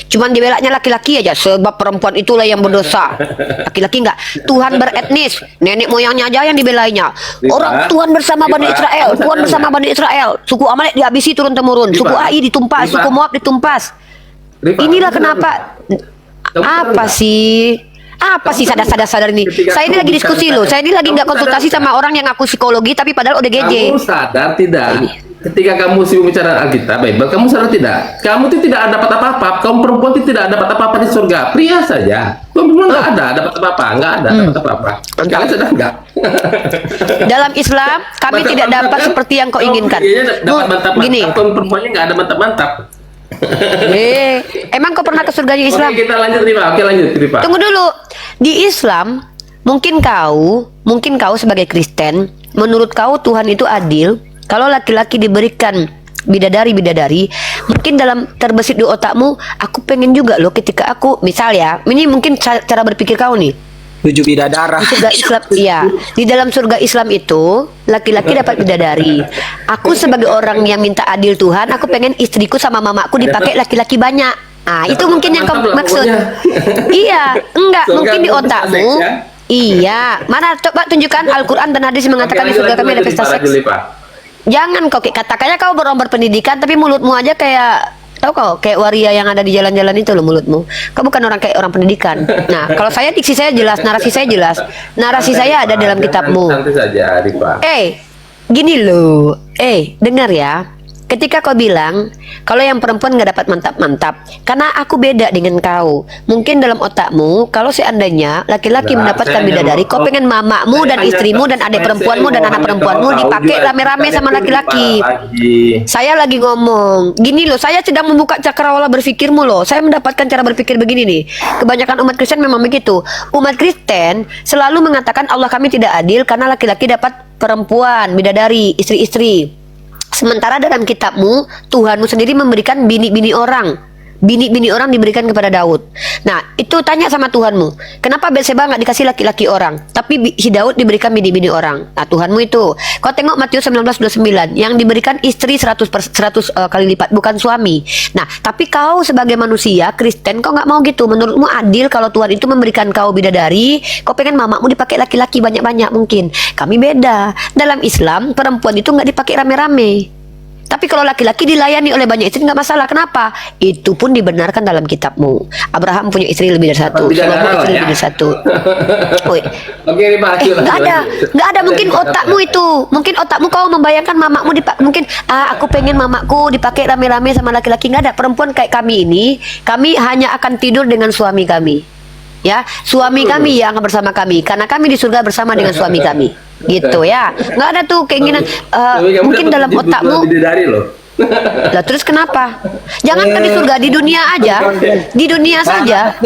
S1: Cuman dibelanya laki-laki aja, sebab perempuan itulah yang berdosa. Laki-laki enggak. Tuhan beretnis, nenek moyangnya aja yang dibelainya. Orang Tuhan bersama Bani Israel, Tuhan bersama Bani Israel. Suku Amalek dihabisi turun-temurun, suku Ai ditumpas, suku Moab ditumpas. Inilah kenapa. Apa sih sadar ini? Saya ini lagi diskusi loh. Saya ini lagi nggak konsultasi sama orang yang ngaku psikologi tapi padahal ODGJ.
S2: Kamu sadar tidak? Ketika kamu sibuk bicara Alkitab, Bible, kamu sadar tidak? Kamu itu tidak dapat apa-apa. Kaum perempuan itu tidak dapat apa-apa di surga. Pria saja. Kaum perempuan nggak ada dapat apa-apa. Nggak ada dapat apa-apa. Kalian sadar nggak?
S1: Dalam Islam kami tidak dapat seperti yang kau inginkan.
S2: Gini. Kaum perempuannya nggak ada mantap-mantap.
S1: Emang kau pernah ke surganya Islam?
S2: Oke, kita lanjut Rifa. Oke, lanjut Rifa.
S1: Tunggu dulu. Di Islam, mungkin kau sebagai Kristen, menurut kau Tuhan itu adil kalau laki-laki diberikan bidadari, mungkin dalam terbesit di otakmu, aku pengen juga loh ketika aku, misal ya, ini mungkin cara berpikir kau nih.
S3: 7 bidadara.
S1: Di surga Islam, iya, di dalam surga Islam itu laki-laki dapat bidadari. Aku sebagai orang yang minta adil Tuhan, aku pengen istriku sama mamaku dipakai laki-laki banyak. Ah, itu mungkin yang kau maksud. Iya, enggak, mungkin di otakmu. Iya, mana coba tunjukkan Al-Quran dan hadis mengatakan di surga kami ada pesta seks. Jangan kau katakannya kau orang berpendidikan tapi mulutmu aja kayak, tahu kau kayak waria yang ada di jalan-jalan itu loh mulutmu. Kau bukan orang kayak orang pendidikan. Nah, kalau saya diksi saya jelas, narasi saya jelas. Narasi saya ada dalam kitabmu.
S2: Santai saja, Rifa.
S1: Gini loh. Dengar ya. Ketika kau bilang kalau yang perempuan nggak dapat mantap-mantap, karena aku beda dengan kau. Mungkin dalam otakmu, kalau seandainya laki-laki mendapatkan bidadari, kau pengen mamamu dan istrimu dan adik perempuanmu dan anak perempuanmu dipakai rame-rame sama laki-laki. Saya lagi ngomong, gini loh, saya sedang membuka cakrawala berpikirmu loh. Saya mendapatkan cara berpikir begini nih. Kebanyakan umat Kristen memang begitu. Umat Kristen selalu mengatakan Allah kami tidak adil karena laki-laki dapat perempuan, bidadari, istri-istri. Sementara dalam kitabmu, Tuhanmu sendiri memberikan bini-bini orang. Bini-bini orang diberikan kepada Daud. Nah, itu tanya sama Tuhanmu. Kenapa Belseba nggak dikasih laki-laki orang? Tapi si Daud diberikan bini-bini orang. Nah, Tuhanmu itu. Kau tengok Matius 19:29. Yang diberikan istri 100 kali lipat. Bukan suami. Nah, tapi kau sebagai manusia, Kristen, kau nggak mau gitu. Menurutmu adil kalau Tuhan itu memberikan kau bidadari. Kau pengen mamamu dipakai laki-laki banyak-banyak mungkin. Kami beda. Dalam Islam, perempuan itu nggak dipakai rame-rame. Tapi kalau laki-laki dilayani oleh banyak istri nggak masalah. Kenapa? Itu pun dibenarkan dalam kitabmu. Abraham punya istri lebih dari satu. Solomon istri lebih dari satu. Nggak ada. Mungkin otakmu itu. Mungkin otakmu kau membayangkan mamamu mungkin aku pengen mamaku dipakai rame-rame sama laki-laki. Nggak ada. Perempuan kayak kami ini, kami hanya akan tidur dengan suami kami. Ya, suami kami yang akan bersama kami. Karena kami di surga bersama dengan suami kami. Gitu ya, nggak ada tuh keinginan mungkin dalam otakmu. Lah terus kenapa? Jangankan di surga, di dunia aja, di dunia saja.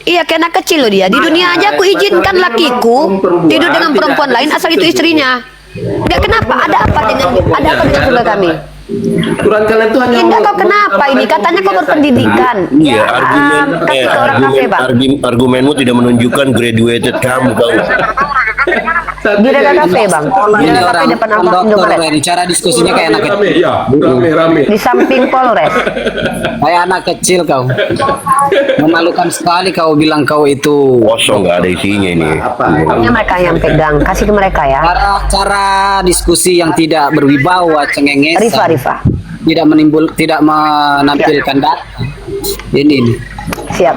S1: Iya, kayak anak kecil loh dia. Di dunia aja aku izinkan lakiku tidur dengan perempuan lain asal itu istrinya. Nggak, kenapa? Ada apa dengan surga kami?
S2: Quran kalian tuh hanya
S1: Enggak, kau kenapa ini? Katanya kau berpendidikan.
S5: Iya, argumenmu tidak menunjukkan graduated kamu, tahu.
S1: Di daerah kafe bang. Di daerah kafe depan apa? Indomaret.
S3: Cara diskusinya kayak anak kecil.
S2: Iya, rame.
S1: Di samping Polres.
S3: Kayak anak kecil kau. Memalukan sekali kau bilang kau itu.
S5: Kosong, nggak ada isinya ini.
S1: Ini mereka yang pegang. Kasih ke mereka ya.
S3: Cara diskusi yang tidak berwibawa, cengengesan.
S1: Rifa.
S3: Tidak menampilkan data. Ini nih.
S1: Siap.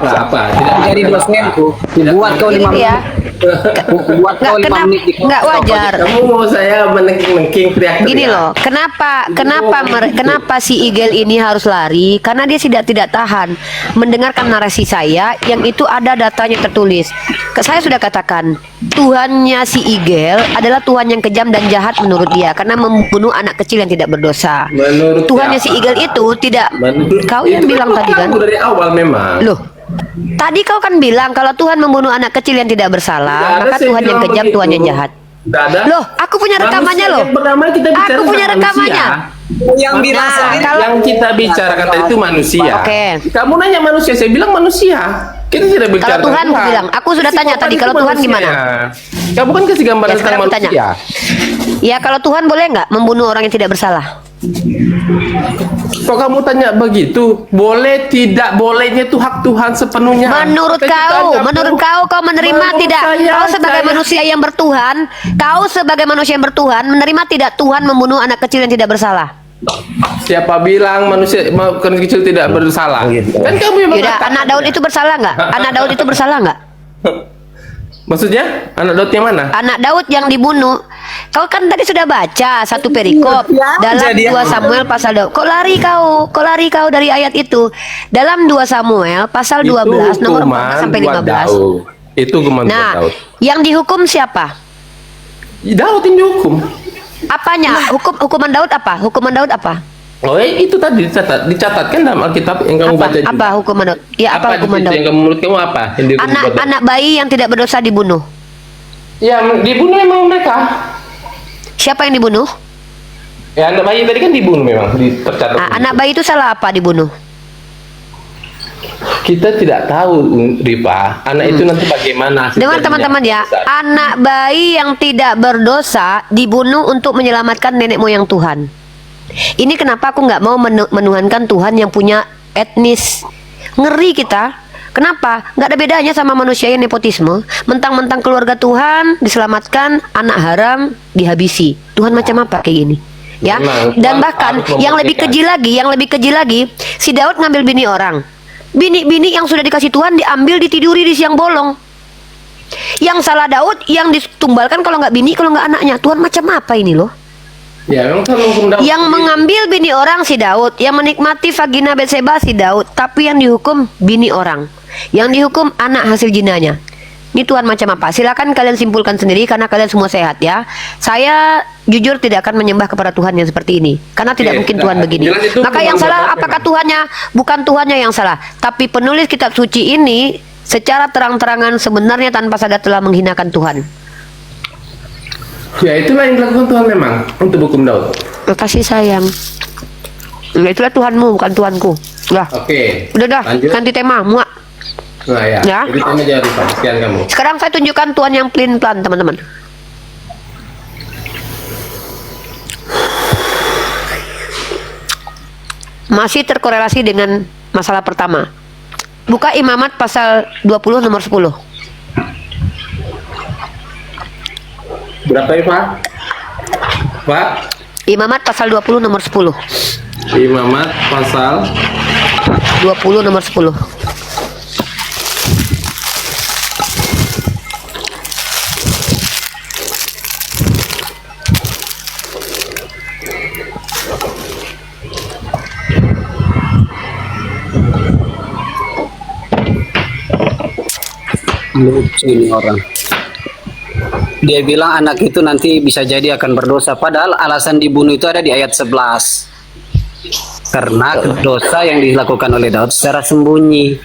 S3: Jadi dosenku, buat kau 5 menit. Buat kau 5 menit.
S1: Nggak wajar.
S2: Kamu mau saya menengking teriak-teriak?
S1: Gini loh, kenapa si Igel ini harus lari? Karena dia tidak tahan mendengarkan narasi saya yang itu ada datanya tertulis. Saya sudah katakan, Tuhannya si Igel adalah Tuhan yang kejam dan jahat menurut dia karena membunuh anak kecil yang tidak berdosa.
S2: Menurut
S1: Tuhannya si Igel itu tidak. Kau yang bilang tadi kan?
S2: Dari awal memang.
S1: Loh, tadi kau kan bilang kalau Tuhan membunuh anak kecil yang tidak bersalah, maka Tuhan yang kejam, Tuhan yang jahat.
S2: Loh,
S1: aku punya rekamannya loh. Aku punya rekamannya.
S2: Yang kita bicarakan tadi itu manusia.
S1: Oke.
S2: Kamu nanya manusia, saya bilang manusia. Kita tidak bicara.
S1: Kalau Tuhan bilang, aku sudah tanya tadi kalau Tuhan gimana?
S2: Kamu kan kasih gambaran tentang manusia.
S1: Ya kalau Tuhan boleh nggak membunuh orang yang tidak bersalah?
S2: Kok kamu tanya begitu? Boleh tidak bolehnya itu hak Tuhan sepenuhnya.
S1: Menurut kau menerima tidak? Kau sebagai manusia yang bertuhan, menerima tidak Tuhan membunuh anak kecil yang tidak bersalah?
S2: Siapa bilang manusia kecil tidak bersalah? Kan kamu yang mengatakan.
S1: Anak Daud itu bersalah nggak? Anak Daud itu bersalah nggak?
S2: Maksudnya anak Daud yang mana?
S1: Anak Daud yang dibunuh. Kau kan tadi sudah baca satu perikop dalam 2 Samuel pasal 2. Kok lari kau dari ayat itu? Dalam 2 Samuel pasal 12 nomor 4 sampai 15.
S2: Itu hukuman
S1: nah,
S2: Daud.
S1: Yang dihukum siapa?
S2: Daud yang dihukum.
S1: Apanya? Hukuman Daud apa? Hukuman Daud apa?
S2: Oh, itu tadi dicatatkan dalam Alkitab yang kamu baca juga.
S1: Apa hukuman Daud? Ya, apa hukuman Daud?
S2: Yang menurut kamu apa?
S1: Anak bayi yang tidak berdosa dibunuh.
S2: Yang dibunuh emang mereka.
S1: Siapa yang dibunuh?
S2: Ya, anak bayi tadi kan dibunuh memang, tercatat.
S1: Anak bayi itu salah apa dibunuh?
S2: Kita tidak tahu, Rifa. Anak itu nanti bagaimana?
S1: Dengar teman-teman ya, anak bayi yang tidak berdosa dibunuh untuk menyelamatkan nenek moyang Tuhan. Ini kenapa aku nggak mau menuhankan Tuhan yang punya etnis. Ngeri kita. Kenapa? Nggak ada bedanya sama manusia yang nepotisme. Mentang-mentang keluarga Tuhan diselamatkan, anak haram dihabisi. Tuhan macam apa kayak gini? Ya. Dan bahkan yang lebih keji lagi, si Daud ngambil bini orang. Bini-bini yang sudah dikasih Tuhan diambil, ditiduri di siang bolong. Yang salah Daud, yang ditumbalkan kalau nggak bini, kalau nggak anaknya. Tuhan macam apa ini loh?
S2: Ya, memang Tuhan menghukum Daud.
S1: Yang mengambil bini orang si Daud, yang menikmati vagina Betseba si Daud, tapi yang dihukum bini orang, yang dihukum anak hasil jinanya. Ini Tuhan macam apa? Silakan kalian simpulkan sendiri karena kalian semua sehat ya. Saya jujur tidak akan menyembah kepada Tuhan yang seperti ini karena tidak mungkin Tuhan begini. Maka yang salah apakah Tuhannya? Bukan Tuhannya yang salah, tapi penulis kitab suci ini secara terang-terangan sebenarnya tanpa sadar telah menghinakan Tuhan.
S2: Ya, itulah yang dilakukan Tuhan memang untuk hukum Daud.
S1: Kasih sayang. Nah, itulah Tuhanmu, bukan Tuhanku. Lah.
S2: Oke.
S1: Udah dah,
S2: lanjut.
S1: ganti tema, muak.
S2: Nah, ya.
S1: Ya.
S2: Jadi tanya aja Rifa, sekian kamu.
S1: Sekarang saya tunjukkan Tuhan yang pelin-pelan, teman-teman. Masih terkorelasi dengan masalah pertama. Buka Imamat pasal 20 nomor 10.
S2: Berapa Rifa? Pak?
S1: Imamat pasal 20 nomor 10.
S2: Imamat pasal
S1: 20 nomor 10.
S3: Lucu ini orang. Dia bilang anak itu nanti bisa jadi akan berdosa. Padahal alasan dibunuh itu ada di ayat 11. Karena dosa yang dilakukan oleh Daud secara sembunyi.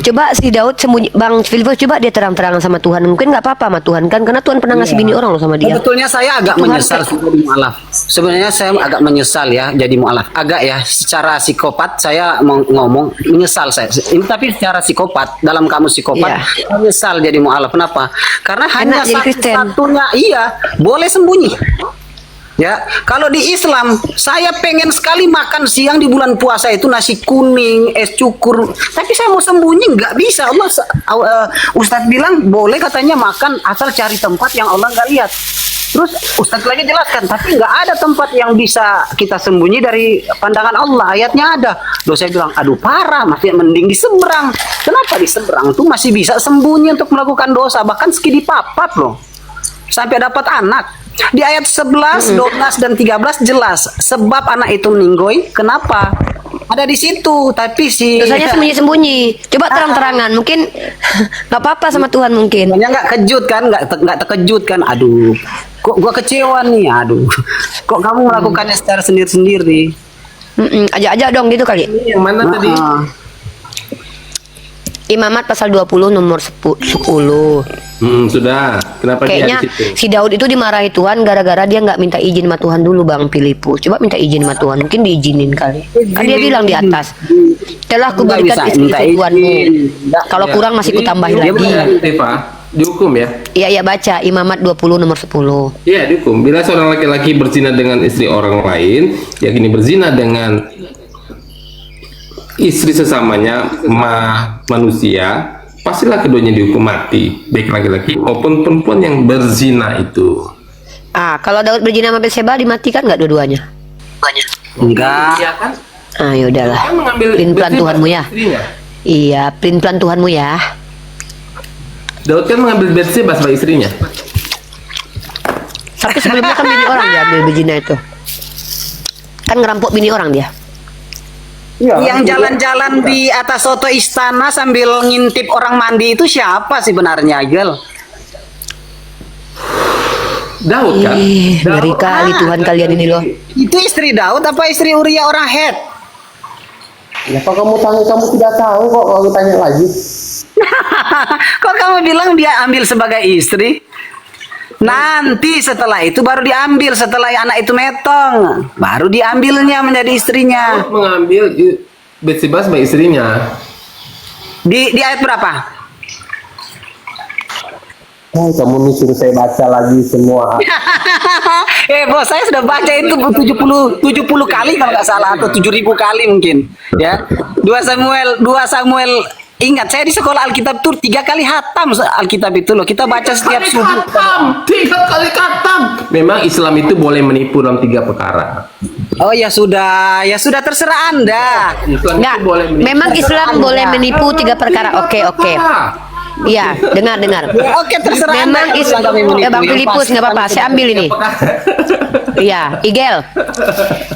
S1: Coba si Daud sembunyi, Bang Filipus, coba dia terang-terangan sama Tuhan. Mungkin nggak apa-apa sama Tuhan kan, karena Tuhan pernah ngasih bini orang loh sama dia.
S3: Sebetulnya saya agak menyesal jadi mualaf. Sebenarnya saya agak menyesal ya jadi mualaf. Agak ya, secara psikopat saya mau ngomong menyesal saya. Ini tapi secara psikopat dalam kamus psikopat menyesal jadi mualaf. Kenapa? Karena hanya satu-satunya iya boleh sembunyi. Ya, kalau di Islam saya pengen sekali makan siang di bulan puasa itu nasi kuning, es cukur. Tapi saya mau sembunyi nggak bisa. Allah Ustadz bilang boleh katanya makan asal cari tempat yang Allah nggak lihat. Terus Ustadz lagi jelaskan, tapi nggak ada tempat yang bisa kita sembunyi dari pandangan Allah. Ayatnya ada. Loh saya bilang, aduh parah, masih mending di seberang. Kenapa di seberang tuh masih bisa sembunyi untuk melakukan dosa, bahkan sekidi papat loh, sampai dapat anak. Di ayat 11, 12, dan 13 jelas sebab anak itu meninggoy. Kenapa? Ada di situ, tapi si
S1: dosanya sembunyi-sembunyi. Coba terang-terangan, mungkin nggak apa-apa sama Tuhan mungkin.
S3: Nggak kejut kan, nggak terkejut kan. Aduh, kok gua kecewa nih. Aduh, kok kamu melakukannya secara sendiri-sendiri.
S1: Ajak-ajak dong gitu kali.
S2: Yang mana tadi?
S1: Imamat pasal 20 nomor 10.
S2: Sudah. Kenapa
S1: kayaknya
S2: dia di situ?
S1: si Daud itu dimarahi Tuhan gara-gara dia nggak minta izin sama Tuhan dulu, Bang Filipus. Coba minta izin sama Tuhan, mungkin diizinin kali. Kan dia bilang di atas, telah kuberikan istri Tuhanmu. Kalau kurang masih kutambahin lagi.
S2: Dihukum ya?
S1: Iya, baca Imamat 20 nomor 10.
S2: Iya, dihukum. Bila seorang laki-laki berzina dengan istri orang lain, yakni berzina dengan istri sesamanya manusia, pastilah keduanya dihukum mati, baik laki-laki maupun perempuan yang berzina itu.
S1: Kalau Daud berzina sama Betseba dimatikan nggak dua-duanya?
S3: Enggak.
S2: Iya kan?
S1: Ya udahlah. Pelin-pelan Tuhanmu ya. Iya, pelin-pelan Tuhanmu ya.
S2: Daud kan mengambil Betseba sebagai istrinya.
S1: Tapi sebelumnya kan bini orang dia ambil berzina itu. Kan ngerampok bini orang dia.
S3: Yang jalan-jalan di atas soto istana sambil ngintip orang mandi itu siapa sih benarnya, Gel?
S2: Daud kan?
S1: Ngeri kali Tuhan kalian ini loh.
S3: Itu istri Daud apa istri Uria orang Het?
S2: Ya, kok kamu tidak tahu kok kalau tanya lagi.
S3: Kok kamu bilang dia ambil sebagai istri? Nanti setelah itu baru diambil, setelah anak itu metong, baru diambilnya menjadi istrinya.
S2: Mengambil Betsibas sebagai istrinya.
S3: Di ayat berapa?
S2: Oh, kamu nih suruh saya baca lagi semua.
S3: Bos, saya sudah baca itu 70 kali kalau nggak salah, atau 7.000 kali mungkin. Ya, 2 Samuel. Ingat, saya di sekolah Alkitab tuh 3 kali hatam Alkitab itu loh. Kita baca setiap subuh.
S2: 3 kali khatam. Memang Islam itu boleh menipu dalam 3 perkara.
S3: Oh ya sudah terserah Anda.
S2: Islam
S1: Enggak,
S2: itu boleh menipu.
S1: memang Islam boleh menipu 3 perkara. Oke. Iya, dengar.
S3: Ya, oke, terserah
S1: Memang
S3: Anda.
S1: Islam, Bang Filipus nggak apa-apa, saya ambil ini. Iya, Igel.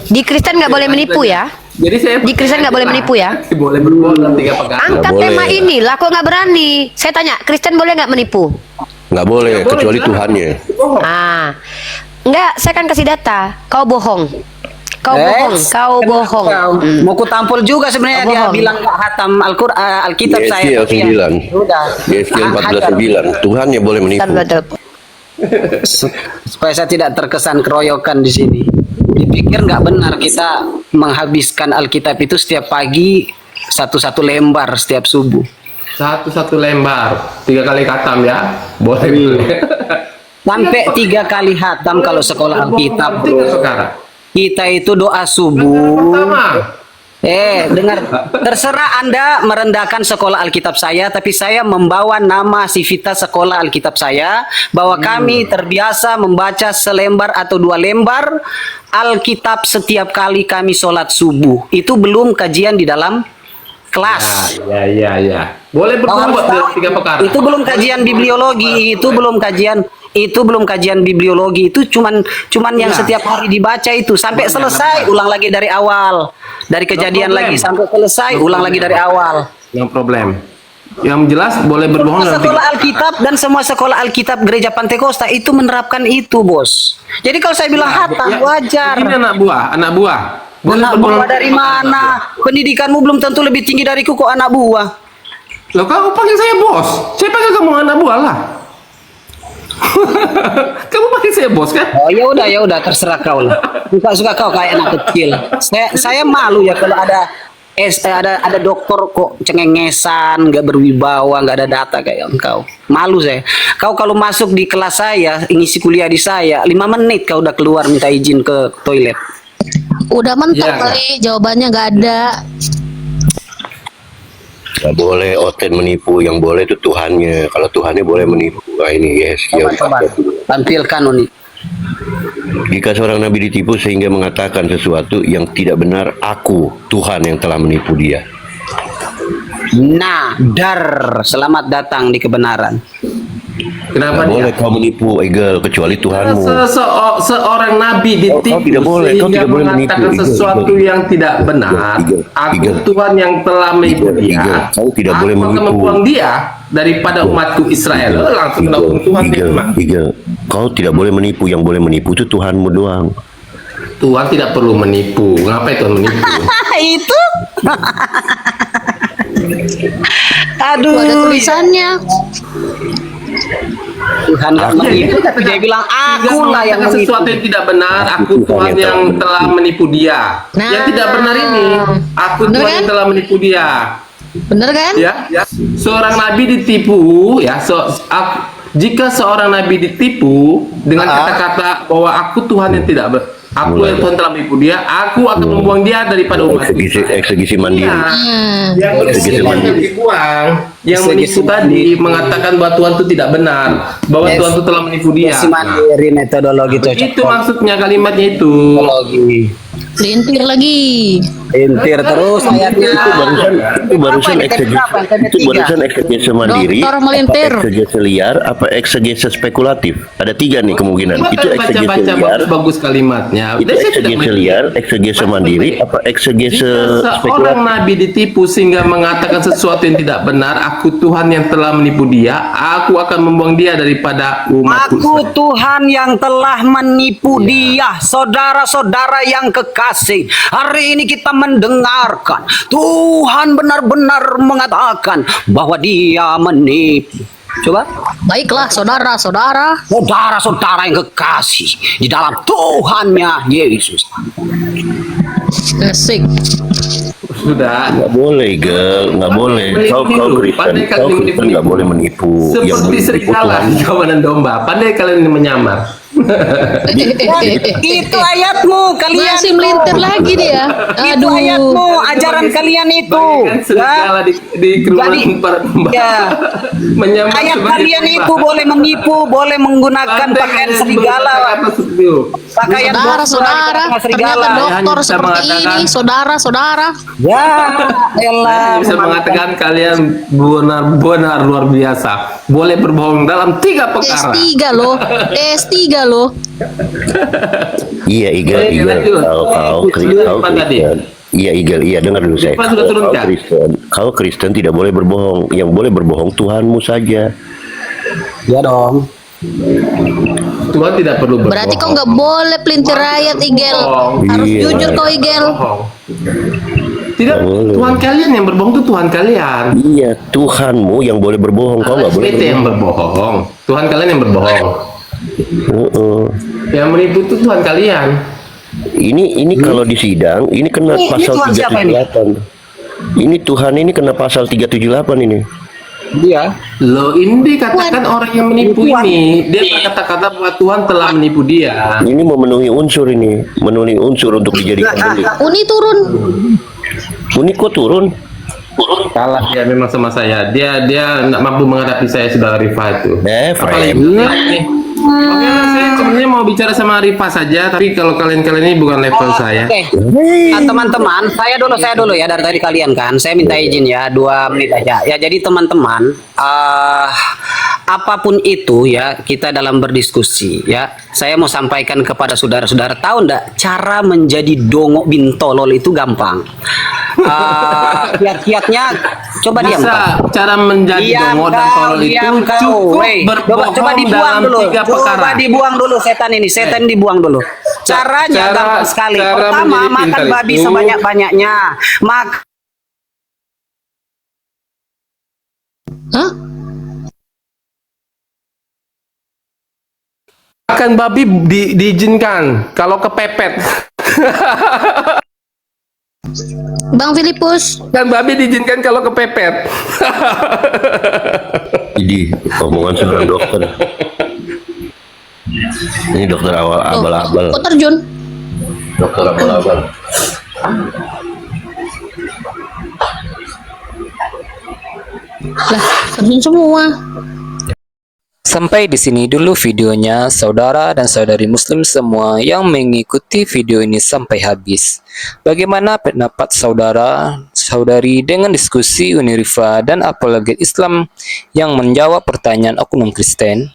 S1: Di Kristen nggak boleh menipu ya.
S2: Jadi saya
S1: Di Kristen nggak boleh menipu ya.
S2: boleh berbohong dalam 3 perkara.
S1: Angkat
S5: boleh.
S1: tema ini lah, kok nggak berani? Saya tanya, Kristen boleh nggak menipu?
S5: Nggak boleh, kecuali
S2: jelas.
S5: Tuhannya.
S1: Ah, enggak, saya kan kasih data. Kau bohong. Kau bohong.
S3: Mau ku tampol juga sebenarnya,
S1: Kau
S3: dia
S1: bohong.
S3: bilang nggak hatam Alkitab saya.
S5: Yeskiel
S3: tapi ya,
S5: 9.
S3: Sudah.
S5: Yeskiel 14:9. Tuhannya boleh menipu.
S3: Supaya saya tidak terkesan keroyokan di sini. Dipikir nggak benar kita menghabiskan Alkitab itu setiap pagi satu lembar setiap subuh.
S2: Satu lembar, 3 kali khatam ya. Boleh.
S3: Sampai 3 kali hatam kalau sekolah Alkitab.
S2: 3 perkara.
S3: Kita itu doa subuh.
S2: Pertama,
S3: Dengar, terserah Anda merendahkan sekolah Alkitab saya, tapi saya membawa nama Civitas sekolah Alkitab saya, bahwa kami terbiasa membaca selembar atau 2 lembar Alkitab setiap kali kami sholat subuh. Itu belum kajian di dalam kelas.
S2: ya. Boleh berbohong buat 3 perkara.
S3: Itu belum kajian bibliologi, itu belum kajian bibliologi, itu cuman yang setiap hari dibaca itu sampai selesai, ulang lagi dari awal. Dari kejadian lagi sampai selesai, ulang lagi dari awal.
S2: Yang problem. Yang jelas boleh berbohong dalam 3
S3: Sekolah Alkitab dan semua sekolah Alkitab Gereja Pantekosta itu menerapkan itu, Bos. Jadi kalau saya bilang hatam, wajar.
S2: Ini anak buah. Boleh
S3: Anak
S2: berbohong
S3: buah dari
S2: 3 perkara.
S3: mana? Pendidikanmu belum tentu lebih tinggi dariku kok, anak buah.
S2: Loh, kamu panggil saya bos. Saya panggil kamu anak buah lah. Kamu panggil saya bos kan?
S3: Oh ya udah terserah kau lah. Suka kau kayak anak kecil. Saya malu ya kalau ada dokter kok cengengesan, nggak berwibawa, nggak ada data kayak engkau. Malu saya. Kau kalau masuk di kelas saya, ngisi kuliah di saya, 5 menit kau udah keluar minta izin ke toilet.
S7: Udah mentok
S2: Ya.
S7: kali, jawabannya nggak ada.
S5: Nggak boleh Oten menipu, yang boleh itu Tuhannya. Kalau Tuhannya boleh menipu. Nah ini Yeskiel
S3: Coba
S5: 14.
S3: tampilkan Uni.
S5: Jika seorang nabi ditipu sehingga mengatakan sesuatu yang tidak benar, aku Tuhan yang telah menipu dia.
S3: Nah, selamat datang di kebenaran.
S2: Kenapa
S5: Nggak
S2: dia?
S5: boleh kau menipu Egel kecuali Tuhanmu.
S2: Seorang nabi ditipu
S5: Kau tidak boleh, kau
S2: sehingga
S5: tidak boleh menipu.
S2: mengatakan
S5: Igel,
S2: sesuatu
S5: Igel.
S2: yang tidak benar.
S5: Igel,
S2: Aku
S5: Igel.
S2: Tuhan yang telah menipu
S5: Igel,
S2: dia.
S5: Igel, kau tidak boleh
S2: Aku akan
S5: menipu.
S2: membuang dia daripada umatku Israel. Langsung kena hukum Tuhan terima.
S5: Igel, kau tidak boleh menipu. Yang boleh menipu itu Tuhanmu doang.
S2: Tuhan tidak perlu menipu. Ngapain Tuhan menipu?
S3: Itu. Aduh.
S7: Tuh ada tulisannya.
S3: Tuhan nggak menipu, tapi dia bilang akulah yang
S2: mengatakan
S3: menipu.
S2: sesuatu yang tidak benar. Aku Tuhan yang telah menipu dia.
S7: Nah.
S2: Yang tidak benar ini, aku
S7: Bener
S2: Tuhan
S7: kan?
S2: yang telah menipu dia.
S7: Bener kan?
S2: Ya. Seorang nabi ditipu, ya. Jika seorang nabi ditipu dengan kata-kata bahwa aku Tuhan yang tidak aku yang Tuhan telah menipu dia, aku akan membuang dia daripada umat.
S5: Eksegisi mandiri.
S2: Yang
S5: Eksegisi mandiri.
S2: dibuang, yang menipu tadi mengatakan bahwa Tuhan itu tidak benar, bahwa
S3: Yes.
S2: Tuhan itu telah menipu dia.
S3: Si mandiri metodologi
S2: Itu maksudnya kalimatnya itu.
S7: Lintir lagi.
S3: Intir terus ayatnya.
S5: Itu barusan eksegese mandiri,
S7: Dokter
S5: apa
S7: melintir.
S5: eksegese liar, apa eksegese spekulatif. Ada 3 nih kemungkinan. Itu eksegese
S2: baca
S5: liar,
S2: bagus kalimatnya.
S5: itu
S2: Udah, saya tidak
S5: eksegese
S2: mengerti.
S5: liar, eksegese mandiri, apa eksegese
S2: Jika seorang
S5: spekulatif.
S2: nabi ditipu sehingga mengatakan sesuatu yang tidak benar, aku Tuhan yang telah menipu dia, aku akan membuang dia daripada umatku.
S3: Aku Tuhan yang telah menipu dia, saudara-saudara yang kekasih. Hari ini kita mendengarkan Tuhan benar-benar mengatakan bahwa dia menipu. Coba.
S7: Baiklah, saudara-saudara.
S3: Saudara-saudara yang kekasih di dalam Tuhannya Yesus.
S7: Asik.
S2: Sudah.
S5: Nggak boleh, Gel. Nggak boleh. Kau Kristen nggak boleh menipu. Yang
S2: Seperti
S5: menipu
S2: serigala
S5: Tuhan.
S2: di kawanan domba. Pandai kalian menyamar.
S3: Itu ayatmu kalian.
S7: Masih melintir lagi dia.
S3: Itu
S7: Aduh.
S3: ayatmu, ajaran kalian itu.
S2: Bagaikan serigala di kerumunan
S3: Jadi,
S2: para domba.
S3: ya.
S2: Menyamar
S3: Ayat
S2: sebagai
S3: kalian
S2: domba.
S3: itu boleh menipu, boleh menggunakan
S2: Pandai
S3: pakaian
S2: kalian
S3: serigala.
S2: berkata seperti itu.
S3: Pakaian
S7: Saudara-saudara,
S3: dokter, serigala.
S7: ternyata dokter
S2: Hanya bisa
S7: seperti
S2: mengatakan-
S7: ini, saudara-saudara.
S3: Ya, elah.
S2: Bisa mengatakan kalian benar-benar luar biasa. Boleh berbohong dalam 3 perkara.
S7: S3 loh, S3 loh.
S5: Iya, Igel. Kau Kristen. Iya, Igel. Iya, dengar dulu saya.
S2: Pak sudah turunkan.
S5: Kau Kristen tidak boleh berbohong. Yang boleh berbohong Tuhanmu saja.
S3: Ya dong.
S2: Tuhan tidak perlu berbohong.
S7: Berarti kau nggak boleh pelintir rakyat, Igel. Harus
S5: Iya.
S7: jujur kau, Igel.
S2: Tidak,
S5: boleh.
S2: Tuhan kalian yang berbohong itu Tuhan kalian.
S5: Iya, Tuhanmu yang boleh berbohong. Kau nggak boleh.
S2: SPT yang berbohong. Tuhan kalian yang berbohong. Yang menipu itu Tuhan kalian.
S5: Ini kalau di sidang, ini kena
S3: Ini
S5: pasal
S3: Tuhan siapa ini?
S5: 378. Ini Tuhan ini kena pasal 378 ini.
S3: Dia.
S2: Loh, ini dikatakan orang yang menipu ini. Dia berkata-kata bahwa Tuhan telah menipu dia.
S5: Ini memenuhi unsur ini, memenuhi unsur untuk dijadikan delik.
S7: Uni turun.
S5: Ini kok turun?
S2: Kalah dia memang sama saya. Dia nggak mampu menghadapi saya, saudara Rifa itu. Apalagi
S5: Frem.
S2: nih. Oke, saya sebenarnya mau bicara sama Rifa saja, tapi kalau kalian ini bukan level saya.
S3: Oke. Nah, teman-teman, saya dulu ya dari tadi kalian kan. Saya minta izin ya 2 menit aja. Ya jadi teman-teman, apapun itu ya kita dalam berdiskusi ya. Saya mau sampaikan kepada saudara-saudara, tahu enggak cara menjadi dongok bintolol itu gampang. Kiat-kiatnya coba diam
S2: Bisa
S3: kau.
S2: cara menjadi
S3: Diam
S2: dongo dan
S3: kau,
S2: tolol itu
S3: diam kau.
S2: cukup
S3: Weh,
S2: berbohong
S3: coba dibuang
S2: dalam
S3: dulu.
S2: 3 perkara.
S3: Coba dibuang dulu setan ini. Setan dibuang dulu. Caranya gampang sekali.
S2: cara
S3: Pertama,
S2: menjadi
S3: makan
S2: pintar
S3: babi
S2: itu-
S3: sebanyak-banyaknya.
S7: Hah?
S2: Makan babi diizinkan kalau kepepet.
S7: Bang Filipus,
S2: Dan babi diizinkan kalau kepepet.
S5: Jadi omongan seorang dokter. Ini dokter awal abal-abal.
S7: kok terjun?
S5: Dokter abal-abal.
S7: Lah, terjun semua.
S4: Sampai di sini dulu videonya, saudara dan saudari muslim semua yang mengikuti video ini sampai habis. Bagaimana pendapat saudara, saudari dengan diskusi Unirifa dan apologet Islam yang menjawab pertanyaan oknum Kristen?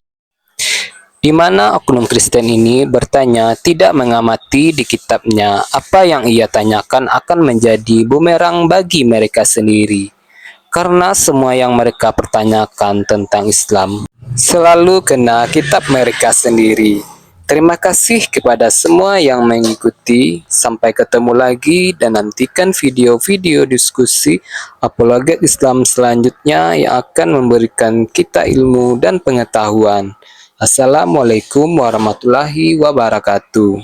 S4: Di mana oknum Kristen ini bertanya tidak mengamati di kitabnya apa yang ia tanyakan akan menjadi bumerang bagi mereka sendiri. Karena semua yang mereka pertanyakan tentang Islam selalu kena kitab mereka sendiri. Terima kasih kepada semua yang mengikuti. Sampai ketemu lagi dan nantikan video-video diskusi apologet Islam selanjutnya yang akan memberikan kita ilmu dan pengetahuan. Assalamualaikum warahmatullahi wabarakatuh.